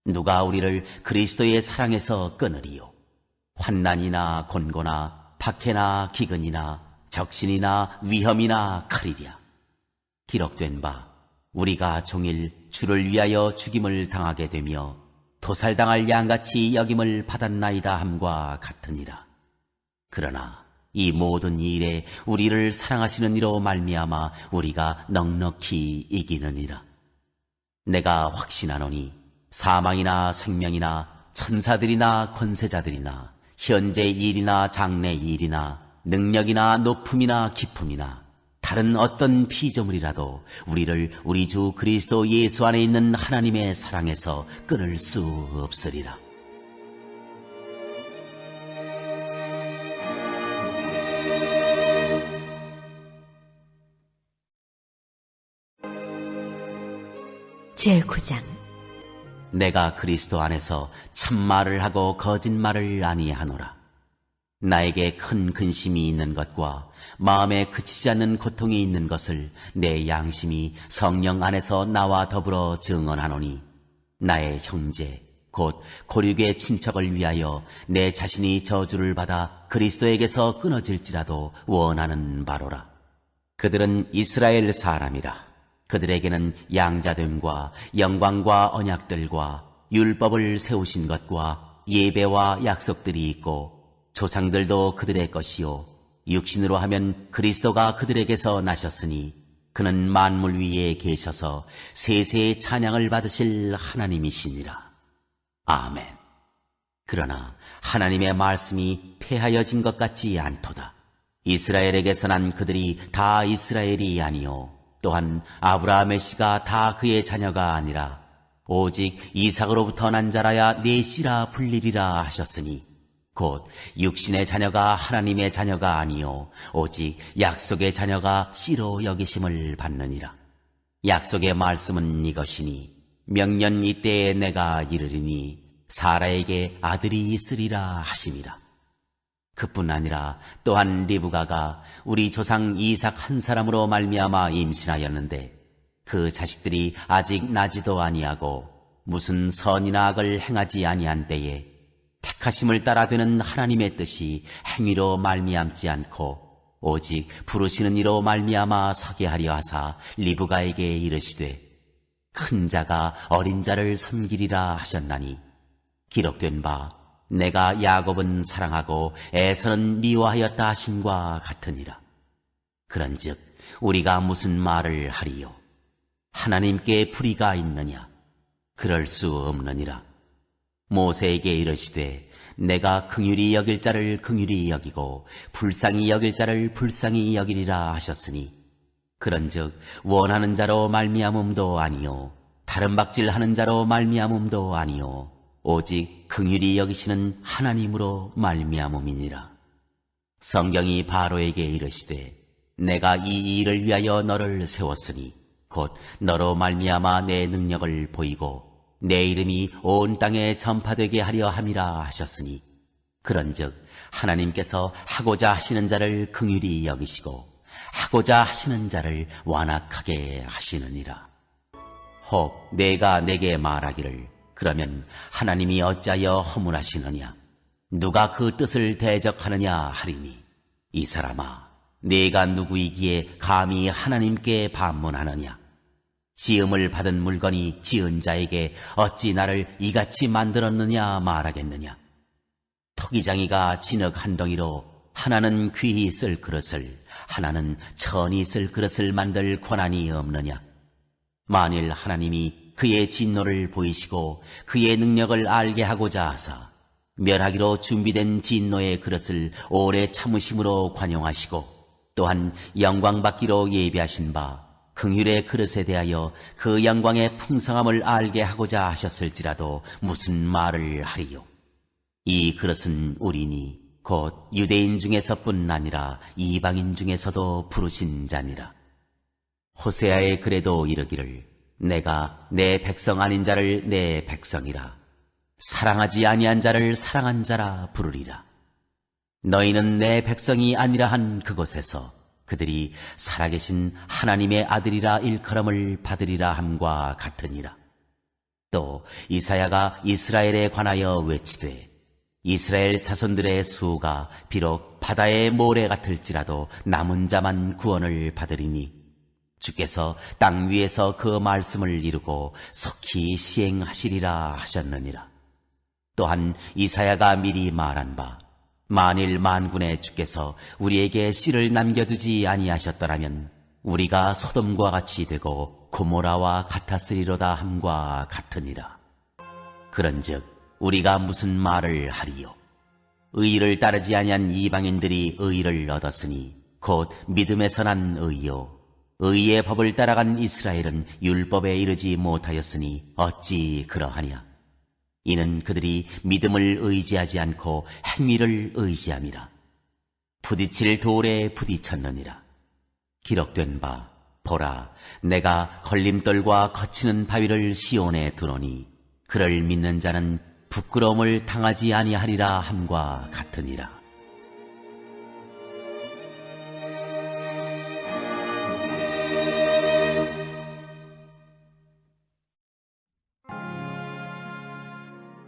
누가 우리를 그리스도의 사랑에서 끊으리요? 환난이나 곤고나 박해나 기근이나 적신이나 위험이나 칼이랴. 기록된 바 우리가 종일 주를 위하여 죽임을 당하게 되며 도살당할 양같이 여김을 받았나이다 함과 같으니라. 그러나 이 모든 일에 우리를 사랑하시는 이로 말미암아 우리가 넉넉히 이기느니라. 내가 확신하노니 사망이나 생명이나 천사들이나 권세자들이나 현재 일이나 장래 일이나 능력이나 높음이나 깊음이나 다른 어떤 피조물이라도 우리를 우리 주 그리스도 예수 안에 있는 하나님의 사랑에서 끊을 수 없으리라. 제9장 내가 그리스도 안에서 참말을 하고 거짓말을 아니하노라. 나에게 큰 근심이 있는 것과 마음에 그치지 않는 고통이 있는 것을 내 양심이 성령 안에서 나와 더불어 증언하노니 나의 형제 곧 고륙의 친척을 위하여 내 자신이 저주를 받아 그리스도에게서 끊어질지라도 원하는 바로라. 그들은 이스라엘 사람이라. 그들에게는 양자됨과 영광과 언약들과 율법을 세우신 것과 예배와 약속들이 있고 조상들도 그들의 것이요 육신으로 하면 그리스도가 그들에게서 나셨으니 그는 만물 위에 계셔서 세세의 찬양을 받으실 하나님이시니라. 아멘. 그러나 하나님의 말씀이 폐하여진 것 같지 않도다. 이스라엘에게서 난 그들이 다 이스라엘이 아니요 또한 아브라함의 씨가 다 그의 자녀가 아니라 오직 이삭으로부터 난 자라야 내 씨라 불리리라 하셨으니 곧 육신의 자녀가 하나님의 자녀가 아니요 오직 약속의 자녀가 씨로 여기심을 받느니라. 약속의 말씀은 이것이니 명년 이때에 내가 이르리니 사라에게 아들이 있으리라 하심이라. 그뿐 아니라 또한 리브가가 우리 조상 이삭 한 사람으로 말미암아 임신하였는데 그 자식들이 아직 나지도 아니하고 무슨 선이나 악을 행하지 아니한 때에 택하심을 따라 되는 하나님의 뜻이 행위로 말미암지 않고 오직 부르시는 이로 말미암아 서게 하려 하사 리브가에게 이르시되 큰 자가 어린 자를 섬기리라 하셨나니 기록된 바 내가 야곱은 사랑하고 에서는 미워하였다 하심과 같으니라. 그런즉 우리가 무슨 말을 하리요? 하나님께 불의가 있느냐? 그럴 수 없느니라. 모세에게 이르시되 내가 긍휼히 여길 자를 긍휼히 여기고 불쌍히 여길 자를 불쌍히 여기리라 하셨으니 그런즉 원하는 자로 말미암음도 아니요 다른 박질하는 자로 말미암음도 아니요 오직 긍휼히 여기시는 하나님으로 말미암음이니라. 성경이 바로에게 이르시되 내가 이 일을 위하여 너를 세웠으니 곧 너로 말미암아 내 능력을 보이고 내 이름이 온 땅에 전파되게 하려 함이라 하셨으니 그런즉 하나님께서 하고자 하시는 자를 긍휼히 여기시고 하고자 하시는 자를 완악하게 하시느니라. 혹 내가 내게 말하기를 그러면 하나님이 어찌하여 허물하시느냐 누가 그 뜻을 대적하느냐 하리니 이 사람아 네가 누구이기에 감히 하나님께 반문하느냐 지음을 받은 물건이 지은 자에게 어찌 나를 이같이 만들었느냐 말하겠느냐 토기장이가 진흙 한 덩이로 하나는 귀히 쓸 그릇을 하나는 천히 쓸 그릇을 만들 권한이 없느냐 만일 하나님이 그의 진노를 보이시고 그의 능력을 알게 하고자 하사 멸하기로 준비된 진노의 그릇을 오래 참으심으로 관용하시고 또한 영광받기로 예비하신 바 긍휼의 그릇에 대하여 그 영광의 풍성함을 알게 하고자 하셨을지라도 무슨 말을 하리요. 이 그릇은 우리니 곧 유대인 중에서뿐 아니라 이방인 중에서도 부르신 자니라. 호세아의 글에도 이르기를 내가 내 백성 아닌 자를 내 백성이라 사랑하지 아니한 자를 사랑한 자라 부르리라. 너희는 내 백성이 아니라 한 그곳에서 그들이 살아계신 하나님의 아들이라 일컬음을 받으리라 함과 같으니라. 또 이사야가 이스라엘에 관하여 외치되 이스라엘 자손들의 수가 비록 바다의 모래 같을지라도 남은 자만 구원을 받으리니 주께서 땅 위에서 그 말씀을 이루고 속히 시행하시리라 하셨느니라. 또한 이사야가 미리 말한 바 만일 만군의 주께서 우리에게 씨를 남겨두지 아니하셨더라면 우리가 소돔과 같이 되고 고모라와 같았으리로다 함과 같으니라. 그런즉 우리가 무슨 말을 하리요. 의를 따르지 아니한 이방인들이 의를 얻었으니 곧 믿음에서 난 의요 의의 법을 따라간 이스라엘은 율법에 이르지 못하였으니 어찌 그러하냐. 이는 그들이 믿음을 의지하지 않고 행위를 의지함이라. 부딪힐 돌에 부딪혔느니라. 기록된 바 보라 내가 걸림돌과 거치는 바위를 시온에 두노니 그를 믿는 자는 부끄러움을 당하지 아니하리라 함과 같으니라.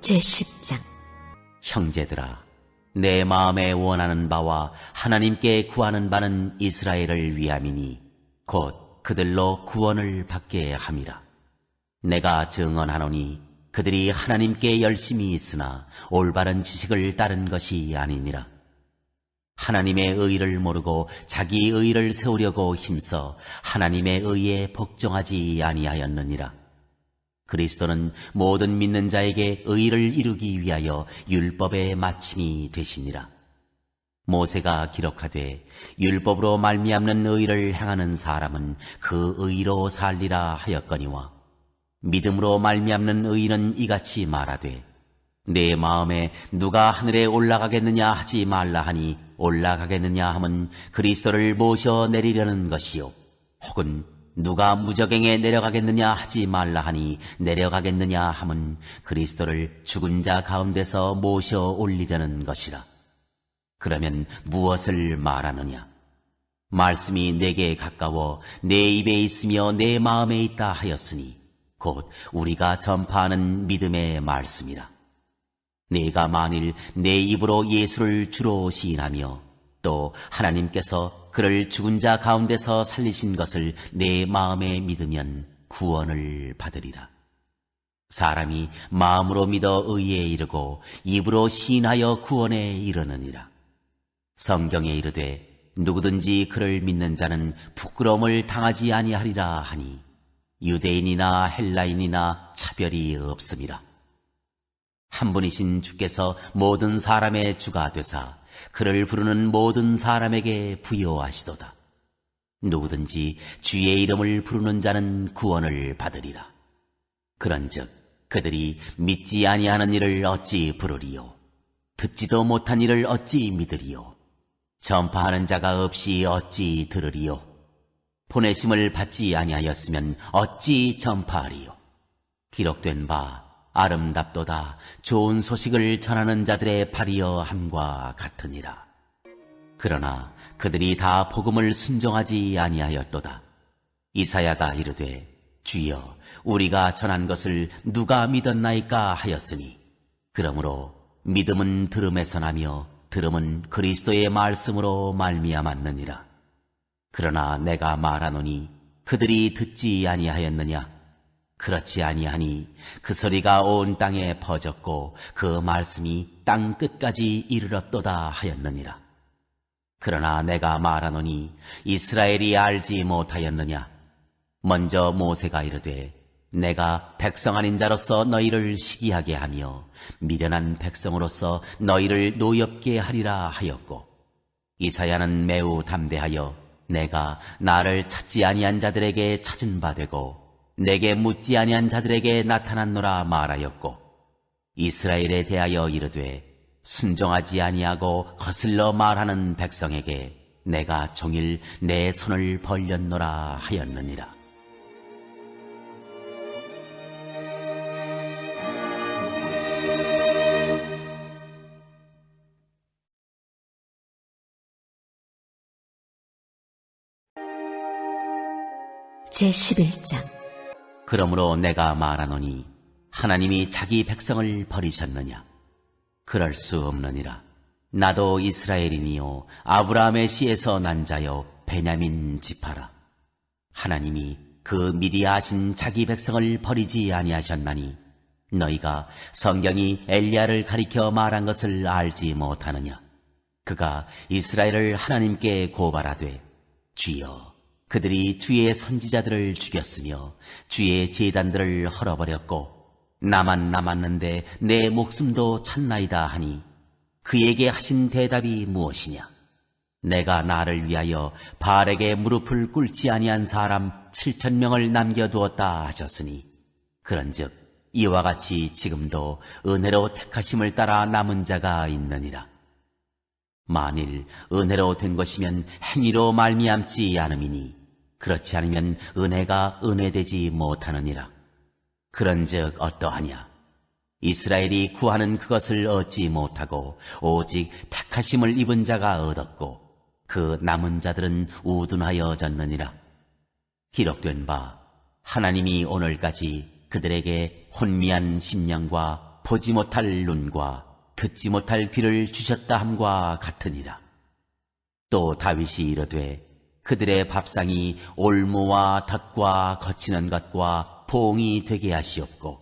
제10장 형제들아 내 마음에 원하는 바와 하나님께 구하는 바는 이스라엘을 위함이니 곧 그들로 구원을 받게 함이라. 내가 증언하노니 그들이 하나님께 열심히 있으나 올바른 지식을 따른 것이 아니니라. 하나님의 의를 모르고 자기 의를 세우려고 힘써 하나님의 의에 복종하지 아니하였느니라. 그리스도는 모든 믿는 자에게 의를 이루기 위하여 율법의 마침이 되시니라. 모세가 기록하되 율법으로 말미암는 의를 행하는 사람은 그 의로 살리라 하였거니와 믿음으로 말미암는 의는 이같이 말하되 내 마음에 누가 하늘에 올라가겠느냐 하지 말라 하니 올라가겠느냐 함은 그리스도를 모셔 내리려는 것이요 혹은 누가 무저갱에 내려가겠느냐 하지 말라 하니 내려가겠느냐 함은 그리스도를 죽은 자 가운데서 모셔 올리려는 것이라. 그러면 무엇을 말하느냐? 말씀이 내게 가까워 내 입에 있으며 내 마음에 있다 하였으니 곧 우리가 전파하는 믿음의 말씀이라. 네가 만일 내 입으로 예수를 주로 시인하며 또 하나님께서 그를 죽은 자 가운데서 살리신 것을 내 마음에 믿으면 구원을 받으리라. 사람이 마음으로 믿어 의에 이르고 입으로 시인하여 구원에 이르느니라. 성경에 이르되 누구든지 그를 믿는 자는 부끄러움을 당하지 아니하리라 하니 유대인이나 헬라인이나 차별이 없음이라. 한 분이신 주께서 모든 사람의 주가 되사 그를 부르는 모든 사람에게 부여하시도다. 누구든지 주의 이름을 부르는 자는 구원을 받으리라. 그런즉 그들이 믿지 아니하는 일을 어찌 부르리요? 듣지도 못한 일을 어찌 믿으리요? 전파하는 자가 없이 어찌 들으리요? 보내심을 받지 아니하였으면 어찌 전파하리요? 기록된 바 아름답도다 좋은 소식을 전하는 자들의 발이여 함과 같으니라. 그러나 그들이 다 복음을 순종하지 아니하였도다. 이사야가 이르되 주여 우리가 전한 것을 누가 믿었나이까 하였으니 그러므로 믿음은 들음에서 나며 들음은 그리스도의 말씀으로 말미암았느니라. 그러나 내가 말하노니 그들이 듣지 아니하였느냐? 그렇지 아니하니 그 소리가 온 땅에 퍼졌고 그 말씀이 땅 끝까지 이르렀도다 하였느니라. 그러나 내가 말하노니 이스라엘이 알지 못하였느냐? 먼저 모세가 이르되 내가 백성 아닌 자로서 너희를 시기하게 하며 미련한 백성으로서 너희를 노엽게 하리라 하였고, 이사야는 매우 담대하여 내가 나를 찾지 아니한 자들에게 찾은 바 되고 내게 묻지 아니한 자들에게 나타났노라 말하였고, 이스라엘에 대하여 이르되 순종하지 아니하고 거슬러 말하는 백성에게 내가 종일 내 손을 벌렸노라 하였느니라. 제11장. 그러므로 내가 말하노니 하나님이 자기 백성을 버리셨느냐? 그럴 수 없느니라. 나도 이스라엘이니요 아브라함의 씨에서 난 자요 베냐민 지파라. 하나님이 그 미리 아신 자기 백성을 버리지 아니하셨나니 너희가 성경이 엘리야를 가리켜 말한 것을 알지 못하느냐? 그가 이스라엘을 하나님께 고발하되 주여 그들이 주의 선지자들을 죽였으며 주의 제단들을 헐어버렸고 나만 남았는데 내 목숨도 찾나이다 하니 그에게 하신 대답이 무엇이냐? 내가 나를 위하여 바알에게 무릎을 꿇지 아니한 사람 7,000명을 남겨두었다 하셨으니 그런즉 이와 같이 지금도 은혜로 택하심을 따라 남은 자가 있느니라. 만일 은혜로 된 것이면 행위로 말미암지 않음이니 그렇지 않으면 은혜가 은혜되지 못하느니라. 그런즉 어떠하냐? 이스라엘이 구하는 그것을 얻지 못하고 오직 택하심을 입은 자가 얻었고 그 남은 자들은 우둔하여졌느니라. 기록된 바 하나님이 오늘까지 그들에게 혼미한 심령과 보지 못할 눈과 듣지 못할 귀를 주셨다 함과 같으니라. 또 다윗이 이르되 그들의 밥상이 올무와 덫과 거치는 것과 봉이 되게 하시옵고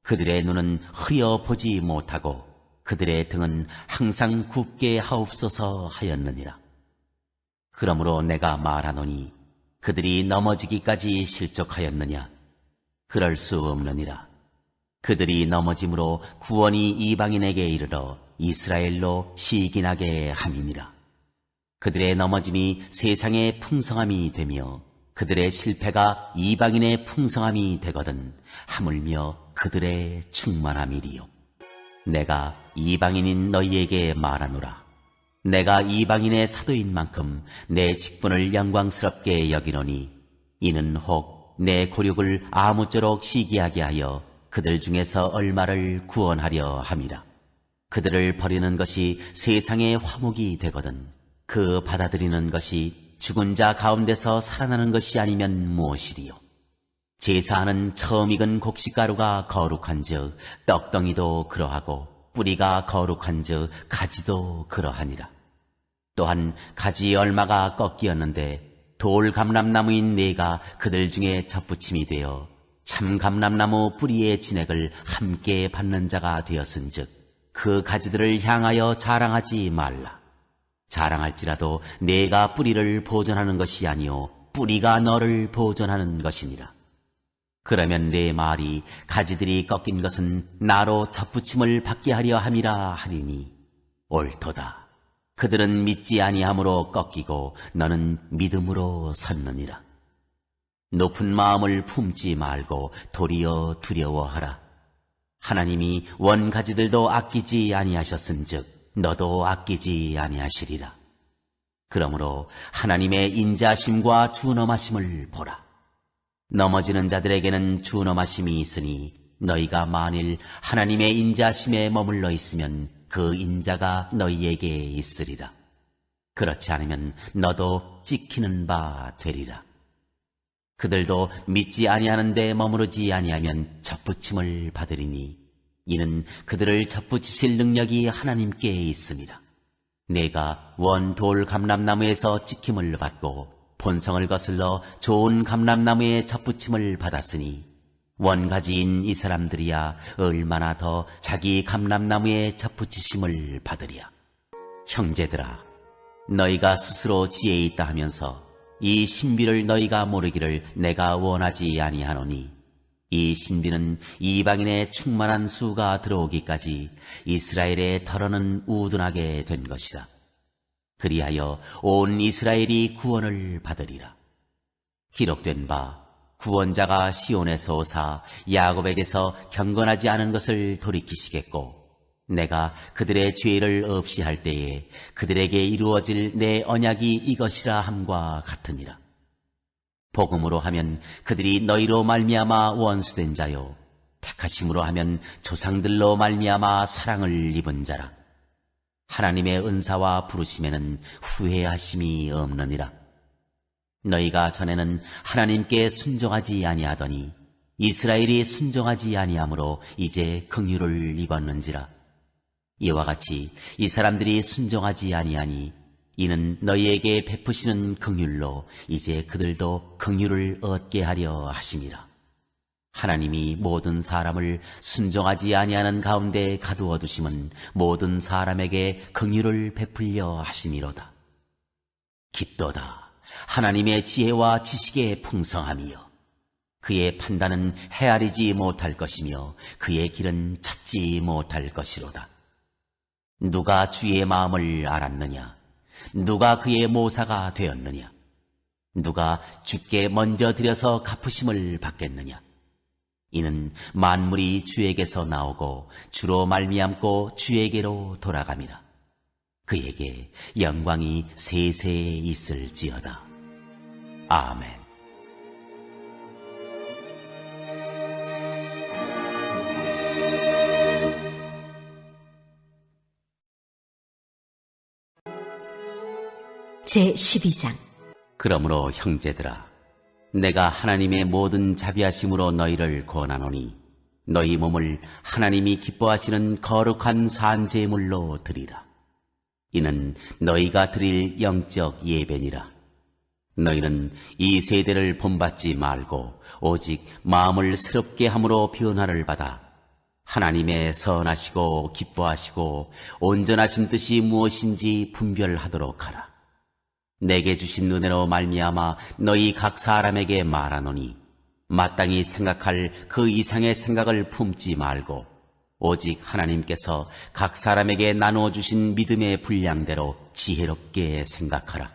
그들의 눈은 흐려 보지 못하고 그들의 등은 항상 굽게 하옵소서 하였느니라. 그러므로 내가 말하노니 그들이 넘어지기까지 실족하였느냐? 그럴 수 없느니라. 그들이 넘어짐으로 구원이 이방인에게 이르러 이스라엘로 시기나게 함이니라. 그들의 넘어짐이 세상의 풍성함이 되며 그들의 실패가 이방인의 풍성함이 되거든 하물며 그들의 충만함이리요. 내가 이방인인 너희에게 말하노라. 내가 이방인의 사도인 만큼 내 직분을 영광스럽게 여기노니 이는 혹 내 고륙을 아무쪼록 시기하게 하여 그들 중에서 얼마를 구원하려 함이라. 그들을 버리는 것이 세상의 화목이 되거든 그 받아들이는 것이 죽은 자 가운데서 살아나는 것이 아니면 무엇이리요? 제사하는 처음 익은 곡식가루가 거룩한즉 떡덩이도 그러하고 뿌리가 거룩한즉 가지도 그러하니라. 또한 가지 얼마가 꺾이었는데 돌 감람나무인 네가 그들 중에 접붙임이 되어 참 감람나무 뿌리의 진액을 함께 받는 자가 되었은즉 그 가지들을 향하여 자랑하지 말라. 자랑할지라도 네가 뿌리를 보존하는 것이 아니요 뿌리가 너를 보존하는 것이니라. 그러면 내 말이 가지들이 꺾인 것은 나로 접붙임을 받게 하려 함이라 하리니 옳도다. 그들은 믿지 아니함으로 꺾이고 너는 믿음으로 섰느니라. 높은 마음을 품지 말고 도리어 두려워하라. 하나님이 원가지들도 아끼지 아니하셨은즉 너도 아끼지 아니하시리라. 그러므로 하나님의 인자심과 준엄하심을 보라. 넘어지는 자들에게는 준엄하심이 있으니 너희가 만일 하나님의 인자심에 머물러 있으면 그 인자가 너희에게 있으리라. 그렇지 않으면 너도 찍히는 바 되리라. 그들도 믿지 아니하는 데 머무르지 아니하면 접붙임을 받으리니 이는 그들을 접붙이실 능력이 하나님께 있습니다. 내가 원 돌 감람나무에서 찍힘을 받고 본성을 거슬러 좋은 감람나무에 접붙임을 받았으니 원가지인 이 사람들이야 얼마나 더 자기 감람나무에 접붙이심을 받으랴. 형제들아, 너희가 스스로 지혜 있다 하면서 이 신비를 너희가 모르기를 내가 원하지 아니하노니 이 신비는 이방인의 충만한 수가 들어오기까지 이스라엘의 털어는 우둔하게 된 것이다. 그리하여 온 이스라엘이 구원을 받으리라. 기록된 바 구원자가 시온에서 오사 야곱에게서 경건하지 않은 것을 돌이키시겠고 내가 그들의 죄를 없이 할 때에 그들에게 이루어질 내 언약이 이것이라 함과 같으니라. 복음으로 하면 그들이 너희로 말미암아 원수된 자요 택하심으로 하면 조상들로 말미암아 사랑을 입은 자라. 하나님의 은사와 부르심에는 후회하심이 없느니라. 너희가 전에는 하나님께 순종하지 아니하더니 이스라엘이 순종하지 아니하므로 이제 긍휼을 입었는지라. 이와 같이 이 사람들이 순종하지 아니하니 이는 너희에게 베푸시는 긍휼로 이제 그들도 긍휼을 얻게 하려 하심이라. 하나님이 모든 사람을 순종하지 아니하는 가운데 가두어 두심은 모든 사람에게 긍휼을 베풀려 하심이로다. 깊도다. 하나님의 지혜와 지식의 풍성함이여 그의 판단은 헤아리지 못할 것이며 그의 길은 찾지 못할 것이로다. 누가 주의 마음을 알았느냐? 누가 그의 모사가 되었느냐? 누가 주께 먼저 드려서 갚으심을 받겠느냐? 이는 만물이 주에게서 나오고 주로 말미암고 주에게로 돌아감이라. 그에게 영광이 세세에 있을지어다. 아멘. 제12장. 그러므로 형제들아, 내가 하나님의 모든 자비하심으로 너희를 권하노니 너희 몸을 하나님이 기뻐하시는 거룩한 산제물로 드리라. 이는 너희가 드릴 영적 예배니라. 너희는 이 세대를 본받지 말고 오직 마음을 새롭게 함으로 변화를 받아 하나님의 선하시고 기뻐하시고 온전하신 뜻이 무엇인지 분별하도록 하라. 내게 주신 은혜로 말미암아 너희 각 사람에게 말하노니 마땅히 생각할 그 이상의 생각을 품지 말고 오직 하나님께서 각 사람에게 나누어 주신 믿음의 분량대로 지혜롭게 생각하라.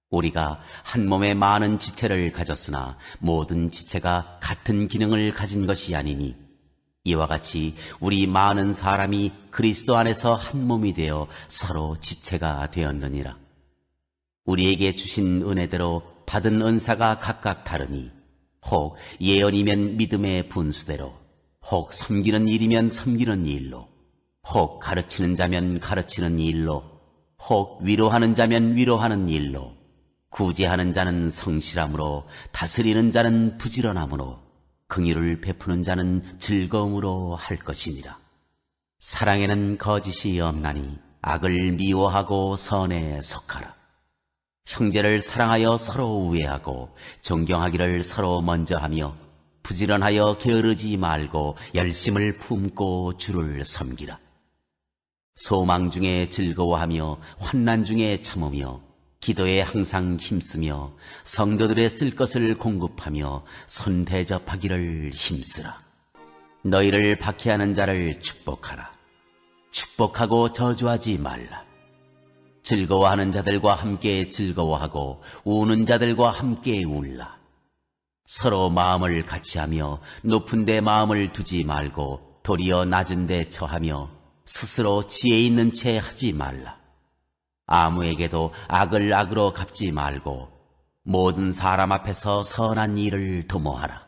우리가 한 몸에 많은 지체를 가졌으나 모든 지체가 같은 기능을 가진 것이 아니니 이와 같이 우리 많은 사람이 그리스도 안에서 한 몸이 되어 서로 지체가 되었느니라. 우리에게 주신 은혜대로 받은 은사가 각각 다르니 혹 예언이면 믿음의 분수대로, 혹 섬기는 일이면 섬기는 일로, 혹 가르치는 자면 가르치는 일로, 혹 위로하는 자면 위로하는 일로, 구제하는 자는 성실함으로, 다스리는 자는 부지런함으로, 긍휼을 베푸는 자는 즐거움으로 할 것이니라. 사랑에는 거짓이 없나니 악을 미워하고 선에 속하라. 형제를 사랑하여 서로 우애하고 존경하기를 서로 먼저 하며 부지런하여 게으르지 말고 열심을 품고 주를 섬기라. 소망 중에 즐거워하며 환난 중에 참으며 기도에 항상 힘쓰며 성도들의 쓸 것을 공급하며 손 대접하기를 힘쓰라. 너희를 박해하는 자를 축복하라. 축복하고 저주하지 말라. 즐거워하는 자들과 함께 즐거워하고 우는 자들과 함께 울라. 서로 마음을 같이하며 높은 데 마음을 두지 말고 도리어 낮은 데 처하며 스스로 지혜 있는 채 하지 말라. 아무에게도 악을 악으로 갚지 말고 모든 사람 앞에서 선한 일을 도모하라.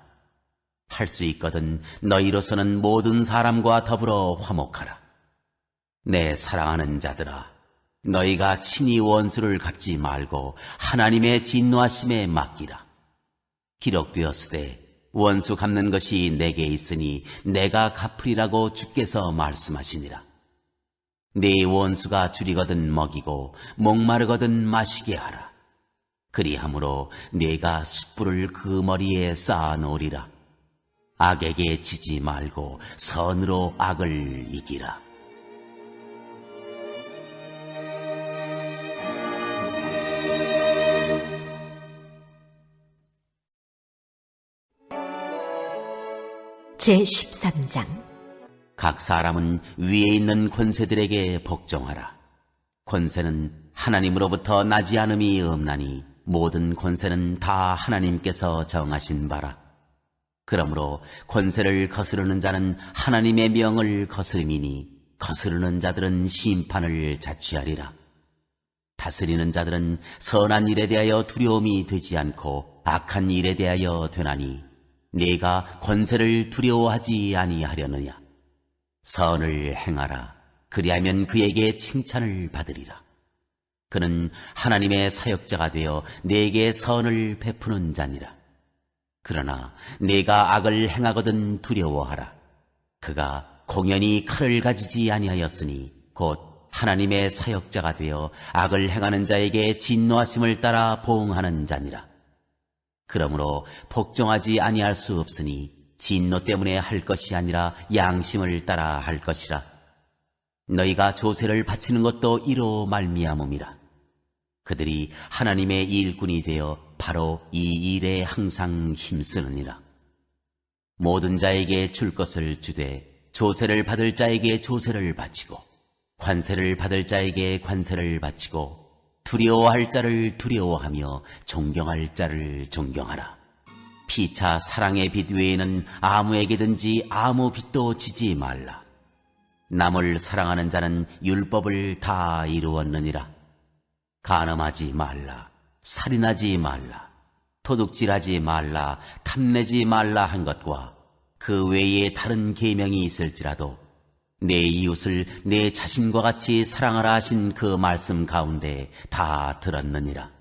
할 수 있거든 너희로서는 모든 사람과 더불어 화목하라. 내 사랑하는 자들아, 너희가 친히 원수를 갚지 말고 하나님의 진노하심에 맡기라. 기록되었으되 원수 갚는 것이 내게 있으니 내가 갚으리라고 주께서 말씀하시니라. 네 원수가 줄이거든 먹이고 목마르거든 마시게 하라. 그리함으로 네가 숯불을 그 머리에 쌓아 놓으리라. 악에게 지지 말고 선으로 악을 이기라. 제13장. 각 사람은 위에 있는 권세들에게 복종하라. 권세는 하나님으로부터 나지 않음이 없나니 모든 권세는 다 하나님께서 정하신 바라. 그러므로 권세를 거스르는 자는 하나님의 명을 거스름이니 거스르는 자들은 심판을 자취하리라. 다스리는 자들은 선한 일에 대하여 두려움이 되지 않고 악한 일에 대하여 되나니 네가 권세를 두려워하지 아니하려느냐. 선을 행하라. 그리하면 그에게 칭찬을 받으리라. 그는 하나님의 사역자가 되어 네게 선을 베푸는 자니라. 그러나 네가 악을 행하거든 두려워하라. 그가 공연히 칼을 가지지 아니하였으니 곧 하나님의 사역자가 되어 악을 행하는 자에게 진노하심을 따라 보응하는 자니라. 그러므로 복종하지 아니할 수 없으니 진노 때문에 할 것이 아니라 양심을 따라 할 것이라. 너희가 조세를 바치는 것도 이로 말미암음이라. 그들이 하나님의 일꾼이 되어 바로 이 일에 항상 힘쓰느니라. 모든 자에게 줄 것을 주되 조세를 받을 자에게 조세를 바치고 관세를 받을 자에게 관세를 바치고 두려워할 자를 두려워하며 존경할 자를 존경하라. 피차 사랑의 빛 외에는 아무에게든지 아무 빛도 지지 말라. 남을 사랑하는 자는 율법을 다 이루었느니라. 간음하지 말라. 살인하지 말라. 도둑질하지 말라. 탐내지 말라 한 것과 그 외에 다른 계명이 있을지라도 내 이웃을 내 자신과 같이 사랑하라 하신 그 말씀 가운데 다 들었느니라.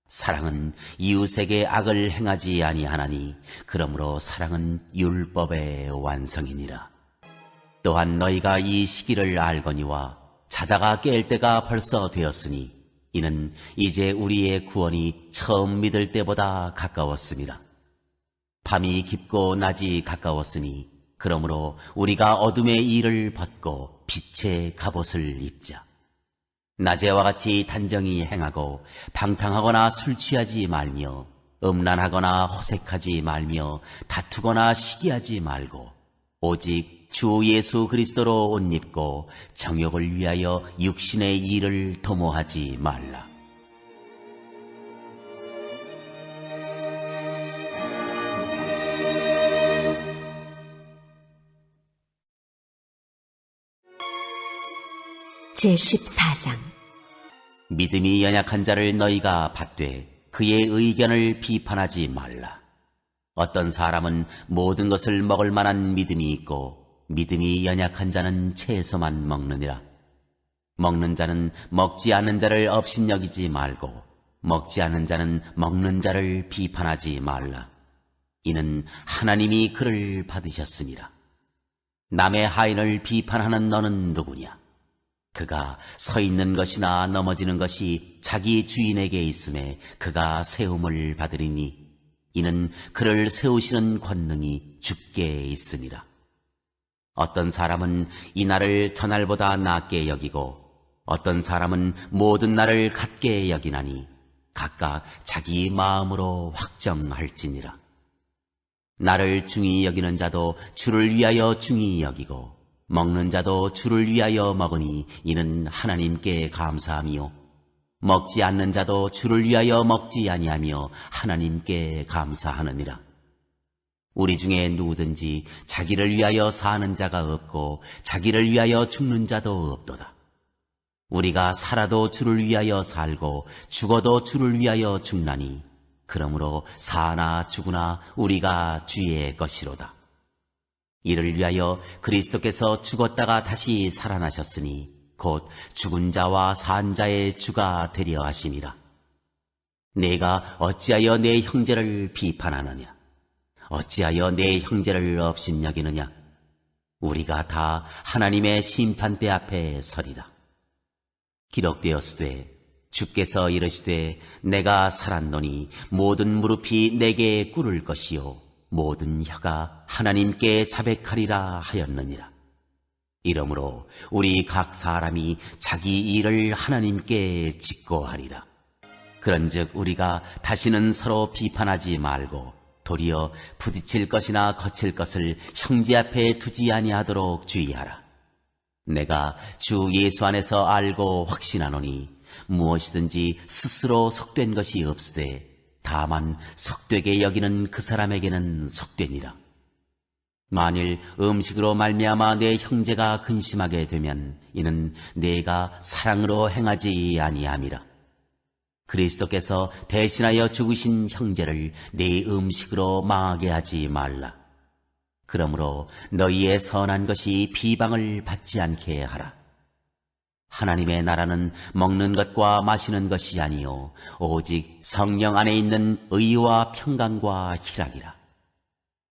사랑은 이웃에게 악을 행하지 아니하나니 그러므로 사랑은 율법의 완성이니라. 또한 너희가 이 시기를 알거니와 자다가 깰 때가 벌써 되었으니 이는 이제 우리의 구원이 처음 믿을 때보다 가까웠습니다. 밤이 깊고 낮이 가까웠으니 그러므로 우리가 어둠의 일을 벗고 빛의 갑옷을 입자. 낮에와 같이 단정히 행하고 방탕하거나 술 취하지 말며 음란하거나 호색하지 말며 다투거나 시기하지 말고 오직 주 예수 그리스도로 옷 입고 정욕을 위하여 육신의 일을 도모하지 말라. 제14장. 믿음이 연약한 자를 너희가 받되 그의 의견을 비판하지 말라. 어떤 사람은 모든 것을 먹을 만한 믿음이 있고 믿음이 연약한 자는 채소만 먹느니라. 먹는 자는 먹지 않는 자를 업신여기지 말고 먹지 않는 자는 먹는 자를 비판하지 말라. 이는 하나님이 그를 받으셨습니다. 남의 하인을 비판하는 너는 누구냐? 그가 서 있는 것이나 넘어지는 것이 자기 주인에게 있음에 그가 세움을 받으리니 이는 그를 세우시는 권능이 주께 있습니다. 어떤 사람은 이 날을 저날보다 낫게 여기고 어떤 사람은 모든 날을 같게 여기나니 각각 자기 마음으로 확정할지니라. 나를 중히 여기는 자도 주를 위하여 중히 여기고 먹는 자도 주를 위하여 먹으니 이는 하나님께 감사함이요 먹지 않는 자도 주를 위하여 먹지 아니하며 하나님께 감사하느니라. 우리 중에 누구든지 자기를 위하여 사는 자가 없고 자기를 위하여 죽는 자도 없도다. 우리가 살아도 주를 위하여 살고 죽어도 주를 위하여 죽나니 그러므로 사나 죽으나 우리가 주의 것이로다. 이를 위하여 그리스도께서 죽었다가 다시 살아나셨으니 곧 죽은 자와 산 자의 주가 되려 하심이라. 내가 어찌하여 내 형제를 비판하느냐? 어찌하여 내 형제를 업신여기느냐? 우리가 다 하나님의 심판대 앞에 서리라. 기록되었으되 주께서 이르시되 내가 살았노니 모든 무릎이 내게 꿇을 것이요 모든 혀가 하나님께 자백하리라 하였느니라. 이러므로 우리 각 사람이 자기 일을 하나님께 직고하리라. 그런즉 우리가 다시는 서로 비판하지 말고 도리어 부딪힐 것이나 거칠 것을 형제 앞에 두지 아니하도록 주의하라. 내가 주 예수 안에서 알고 확신하노니 무엇이든지 스스로 속된 것이 없으되 다만 속되게 여기는 그 사람에게는 속되니라. 만일 음식으로 말미암아 내 형제가 근심하게 되면 이는 내가 사랑으로 행하지 아니함이라. 그리스도께서 대신하여 죽으신 형제를 내 음식으로 망하게 하지 말라. 그러므로 너희의 선한 것이 비방을 받지 않게 하라. 하나님의 나라는 먹는 것과 마시는 것이 아니요 오직 성령 안에 있는 의와 평강과 희락이라.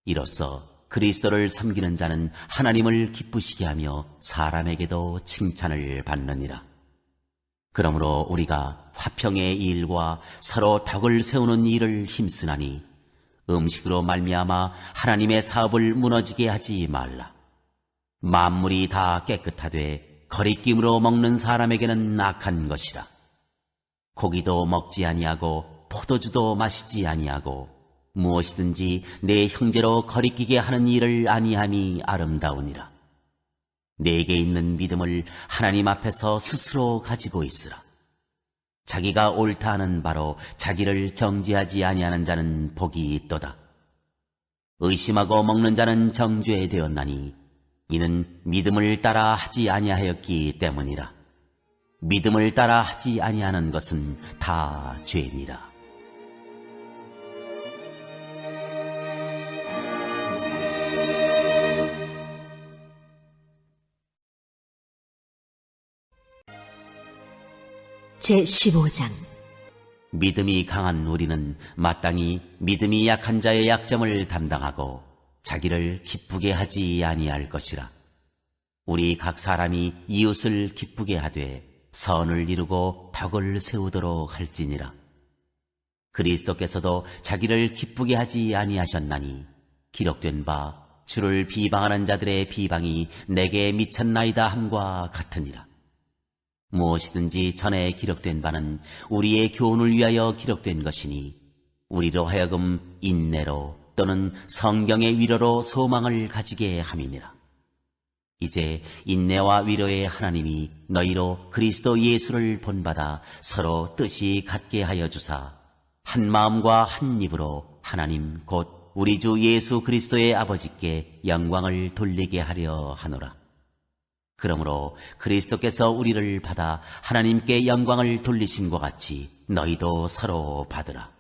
이로써 그리스도를 섬기는 자는 하나님을 기쁘시게 하며 사람에게도 칭찬을 받느니라. 그러므로 우리가 화평의 일과 서로 덕을 세우는 일을 힘쓰나니 음식으로 말미암아 하나님의 사업을 무너지게 하지 말라. 만물이 다 깨끗하되 거리낌으로 먹는 사람에게는 악한 것이라. 고기도 먹지 아니하고 포도주도 마시지 아니하고 무엇이든지 내 형제로 거리끼게 하는 일을 아니함이 아름다우니라. 내게 있는 믿음을 하나님 앞에서 스스로 가지고 있으라. 자기가 옳다 하는 바로 자기를 정죄하지 아니하는 자는 복이 있도다. 의심하고 먹는 자는 정죄 되었나니 이는 믿음을 따라 하지 아니하였기 때문이라. 믿음을 따라 하지 아니하는 것은 다 죄니라. 제15장. 믿음이 강한 우리는 마땅히 믿음이 약한 자의 약점을 담당하고 자기를 기쁘게 하지 아니할 것이라. 우리 각 사람이 이웃을 기쁘게 하되 선을 이루고 덕을 세우도록 할지니라. 그리스도께서도 자기를 기쁘게 하지 아니하셨나니 기록된 바 주를 비방하는 자들의 비방이 내게 미쳤나이다 함과 같으니라. 무엇이든지 전에 기록된 바는 우리의 교훈을 위하여 기록된 것이니 우리로 하여금 인내로 또는 성경의 위로로 소망을 가지게 함이니라. 이제 인내와 위로의 하나님이 너희로 그리스도 예수를 본받아 서로 뜻이 같게 하여 주사 한 마음과 한 입으로 하나님 곧 우리 주 예수 그리스도의 아버지께 영광을 돌리게 하려 하노라. 그러므로 그리스도께서 우리를 받아 하나님께 영광을 돌리심과 같이 너희도 서로 받으라.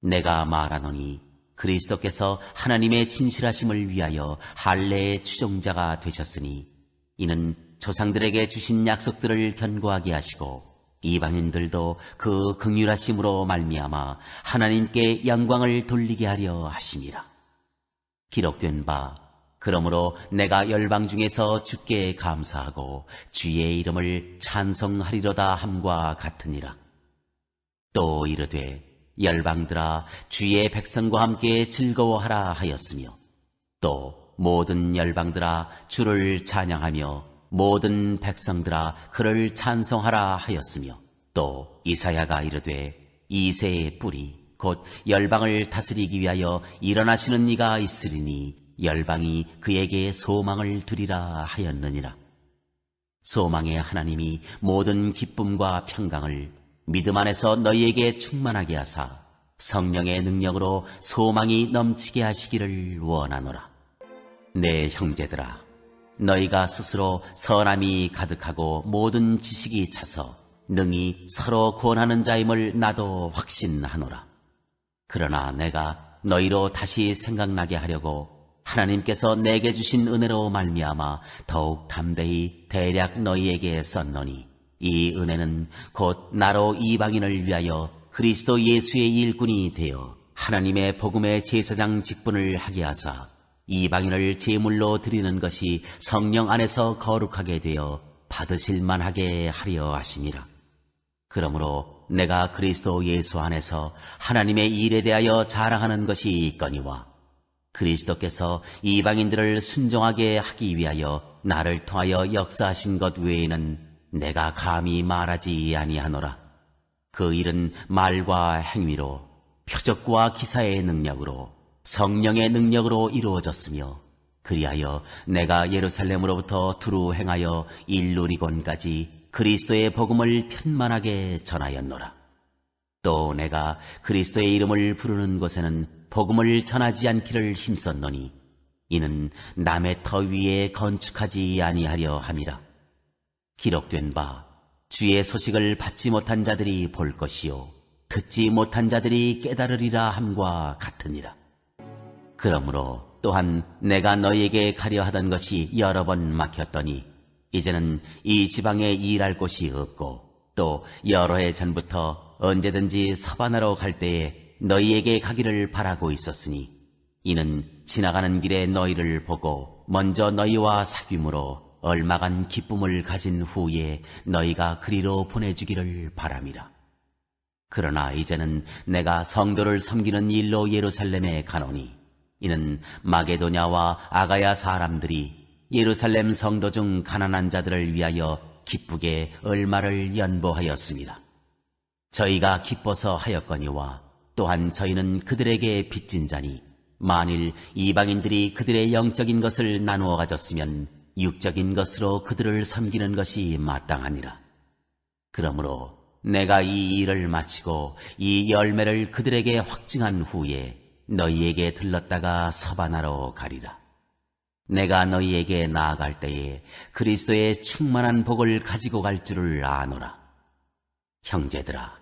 내가 말하노니 그리스도께서 하나님의 진실하심을 위하여 할례의 추종자가 되셨으니 이는 조상들에게 주신 약속들을 견고하게 하시고 이방인들도 그 긍휼하심으로 말미암아 하나님께 영광을 돌리게 하려 하심이라. 기록된 바 그러므로 내가 열방 중에서 주께 감사하고 주의 이름을 찬송하리로다 함과 같으니라. 또 이르되 열방들아 주의 백성과 함께 즐거워하라 하였으며 또 모든 열방들아 주를 찬양하며 모든 백성들아 그를 찬송하라 하였으며 또 이사야가 이르되 이새의 뿌리 곧 열방을 다스리기 위하여 일어나시는 이가 있으리니 열방이 그에게 소망을 두리라 하였느니라. 소망의 하나님이 모든 기쁨과 평강을 믿음 안에서 너희에게 충만하게 하사 성령의 능력으로 소망이 넘치게 하시기를 원하노라. 내 형제들아, 너희가 스스로 선함이 가득하고 모든 지식이 차서 능히 서로 구원하는 자임을 나도 확신하노라. 그러나 내가 너희로 다시 생각나게 하려고 하나님께서 내게 주신 은혜로 말미암아 더욱 담대히 대략 너희에게 썼노니, 이 은혜는 곧 나로 이방인을 위하여 그리스도 예수의 일꾼이 되어 하나님의 복음의 제사장 직분을 하게 하사 이방인을 제물로 드리는 것이 성령 안에서 거룩하게 되어 받으실 만하게 하려 하심이라. 그러므로 내가 그리스도 예수 안에서 하나님의 일에 대하여 자랑하는 것이 있거니와, 그리스도께서 이방인들을 순종하게 하기 위하여 나를 통하여 역사하신 것 외에는 내가 감히 말하지 아니하노라. 그 일은 말과 행위로, 표적과 기사의 능력으로, 성령의 능력으로 이루어졌으며, 그리하여 내가 예루살렘으로부터 두루 행하여 일루리곤까지 그리스도의 복음을 편만하게 전하였노라. 또 내가 그리스도의 이름을 부르는 곳에는 복음을 전하지 않기를 힘썼노니, 이는 남의 터 위에 건축하지 아니하려 함이라. 기록된 바 주의 소식을 받지 못한 자들이 볼 것이요 듣지 못한 자들이 깨달으리라 함과 같으니라. 그러므로 또한 내가 너희에게 가려 하던 것이 여러 번 막혔더니, 이제는 이 지방에 일할 곳이 없고, 또 여러 해 전부터 언제든지 서바나로 갈 때에 너희에게 가기를 바라고 있었으니, 이는 지나가는 길에 너희를 보고 먼저 너희와 사귐으로 얼마간 기쁨을 가진 후에 너희가 그리로 보내주기를 바람이라. 그러나 이제는 내가 성도를 섬기는 일로 예루살렘에 가노니, 이는 마게도냐와 아가야 사람들이 예루살렘 성도 중 가난한 자들을 위하여 기쁘게 얼마를 연보하였습니다. 저희가 기뻐서 하였거니와 또한 저희는 그들에게 빚진 자니, 만일 이방인들이 그들의 영적인 것을 나누어 가졌으면 육적인 것으로 그들을 섬기는 것이 마땅하니라. 그러므로 내가 이 일을 마치고 이 열매를 그들에게 확증한 후에 너희에게 들렀다가 서바나로 가리라. 내가 너희에게 나아갈 때에 그리스도의 충만한 복을 가지고 갈 줄을 아노라. 형제들아,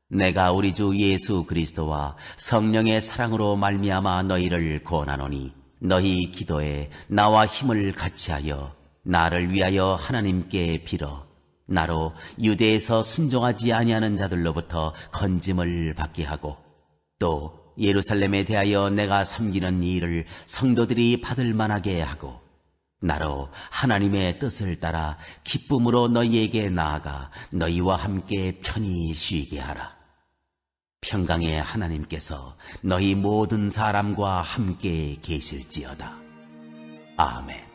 내가 우리 주 예수 그리스도와 성령의 사랑으로 말미암아 너희를 권하노니, 너희 기도에 나와 힘을 같이하여 나를 위하여 하나님께 빌어 나로 유대에서 순종하지 아니하는 자들로부터 건짐을 받게 하고, 또 예루살렘에 대하여 내가 섬기는 일을 성도들이 받을 만하게 하고, 나로 하나님의 뜻을 따라 기쁨으로 너희에게 나아가 너희와 함께 편히 쉬게 하라. 평강의 하나님께서 너희 모든 사람과 함께 계실지어다. 아멘.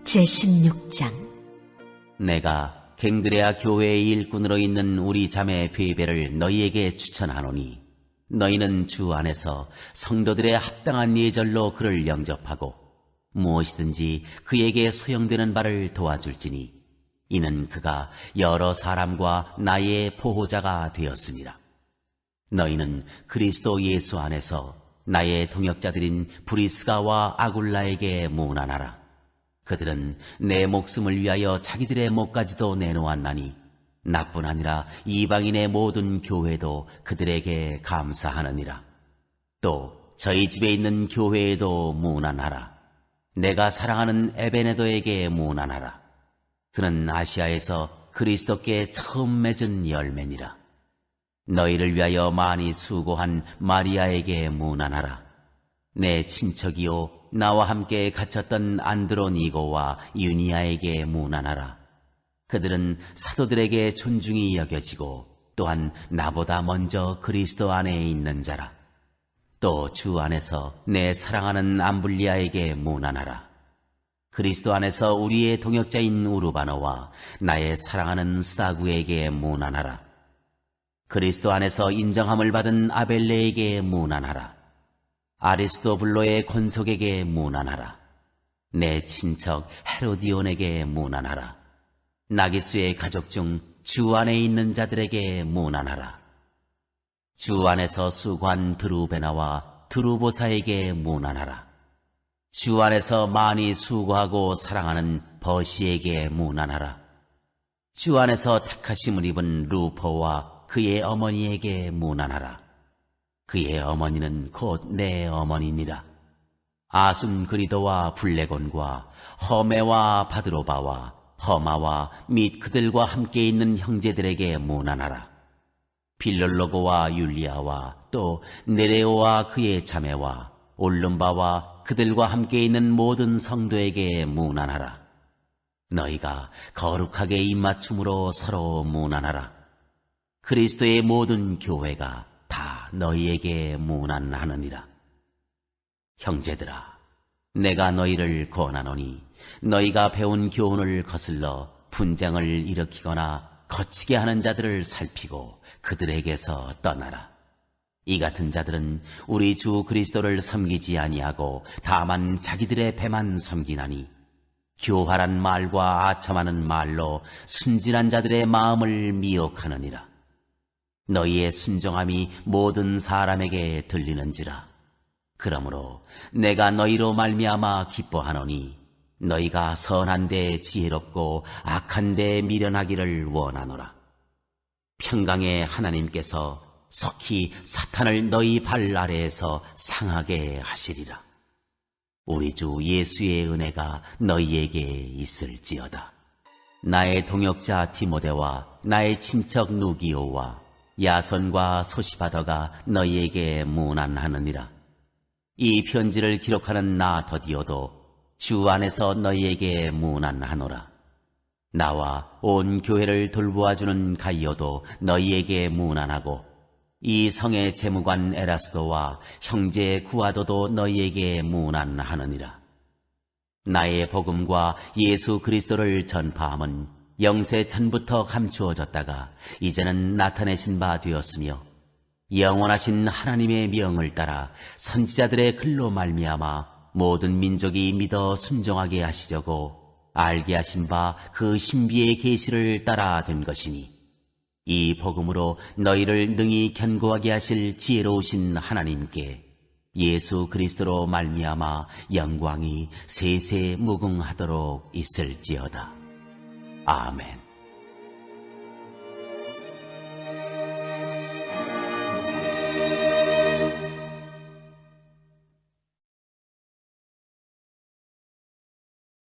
제16장. 내가 갱그레아 교회의 일꾼으로 있는 우리 자매 베베를 너희에게 추천하노니, 너희는 주 안에서 성도들의 합당한 예절로 그를 영접하고 무엇이든지 그에게 소용되는 바를 도와줄지니, 이는 그가 여러 사람과 나의 보호자가 되었습니다. 너희는 그리스도 예수 안에서 나의 동역자들인 브리스가와 아굴라에게 문안하라. 그들은 내 목숨을 위하여 자기들의 목까지도 내놓았나니, 나뿐 아니라 이방인의 모든 교회도 그들에게 감사하느니라. 또 저희 집에 있는 교회에도 문안하라. 내가 사랑하는 에베네도에게 문안하라. 그는 아시아에서 그리스도께 처음 맺은 열매니라. 너희를 위하여 많이 수고한 마리아에게 문안하라. 내 친척이요 나와 함께 갇혔던 안드로니고와 유니아에게 문안하라. 그들은 사도들에게 존중이 여겨지고 또한 나보다 먼저 그리스도 안에 있는 자라. 또 주 안에서 내 사랑하는 암블리아에게 문안하라. 그리스도 안에서 우리의 동역자인 우르바노와 나의 사랑하는 스다구에게 문안하라. 그리스도 안에서 인정함을 받은 아벨레에게 문안하라. 아리스도블로의 권속에게 문안하라. 내 친척 헤로디온에게 문안하라. 나기수의 가족 중 주 안에 있는 자들에게 문안하라. 주 안에서 수고한 드루베나와 드루보사에게 문안하라. 주 안에서 많이 수고하고 사랑하는 버시에게 문안하라. 주 안에서 택하심을 입은 루포와 그의 어머니에게 문안하라. 그의 어머니는 곧 내 어머니니라. 아순그리도와 블레곤과 허메와 바드로바와 허마와 및 그들과 함께 있는 형제들에게 문안하라. 빌롤로고와 율리아와 또 네레오와 그의 자매와 올lum바와 그들과 함께 있는 모든 성도에게 문안하라. 너희가 거룩하게 입맞춤으로 서로 문안하라. 그리스도의 모든 교회가 다 너희에게 문안하느니라. 형제들아, 내가 너희를 권하노니 너희가 배운 교훈을 거슬러 분쟁을 일으키거나 거치게 하는 자들을 살피고 그들에게서 떠나라. 이 같은 자들은 우리 주 그리스도를 섬기지 아니하고 다만 자기들의 배만 섬기나니 교활한 말과 아첨하는 말로 순진한 자들의 마음을 미혹하느니라. 너희의 순종함이 모든 사람에게 들리는지라. 그러므로 내가 너희로 말미암아 기뻐하노니 너희가 선한 데 지혜롭고 악한 데 미련하기를 원하노라. 평강의 하나님께서 속히 사탄을 너희 발 아래에서 상하게 하시리라. 우리 주 예수의 은혜가 너희에게 있을지어다. 나의 동역자 디모데와 나의 친척 누기오와 야손과 소시바더가 너희에게 문안하느니라. 이 편지를 기록하는 나 더디오도 주 안에서 너희에게 문안하노라. 나와 온 교회를 돌보아주는 가이오도 너희에게 문안하고 이 성의 재무관 에라스도와 형제 구아도도 너희에게 문안하느니라. 나의 복음과 예수 그리스도를 전파함은 영세 전부터 감추어졌다가 이제는 나타내신 바 되었으며 영원하신 하나님의 명을 따라 선지자들의 글로 말미암아 모든 민족이 믿어 순종하게 하시려고 알게 하신 바 그 신비의 계시를 따라 된 것이니 이 복음으로 너희를 능히 견고하게 하실 지혜로우신 하나님께 예수 그리스도로 말미암아 영광이 세세 무궁하도록 있을지어다. 아멘.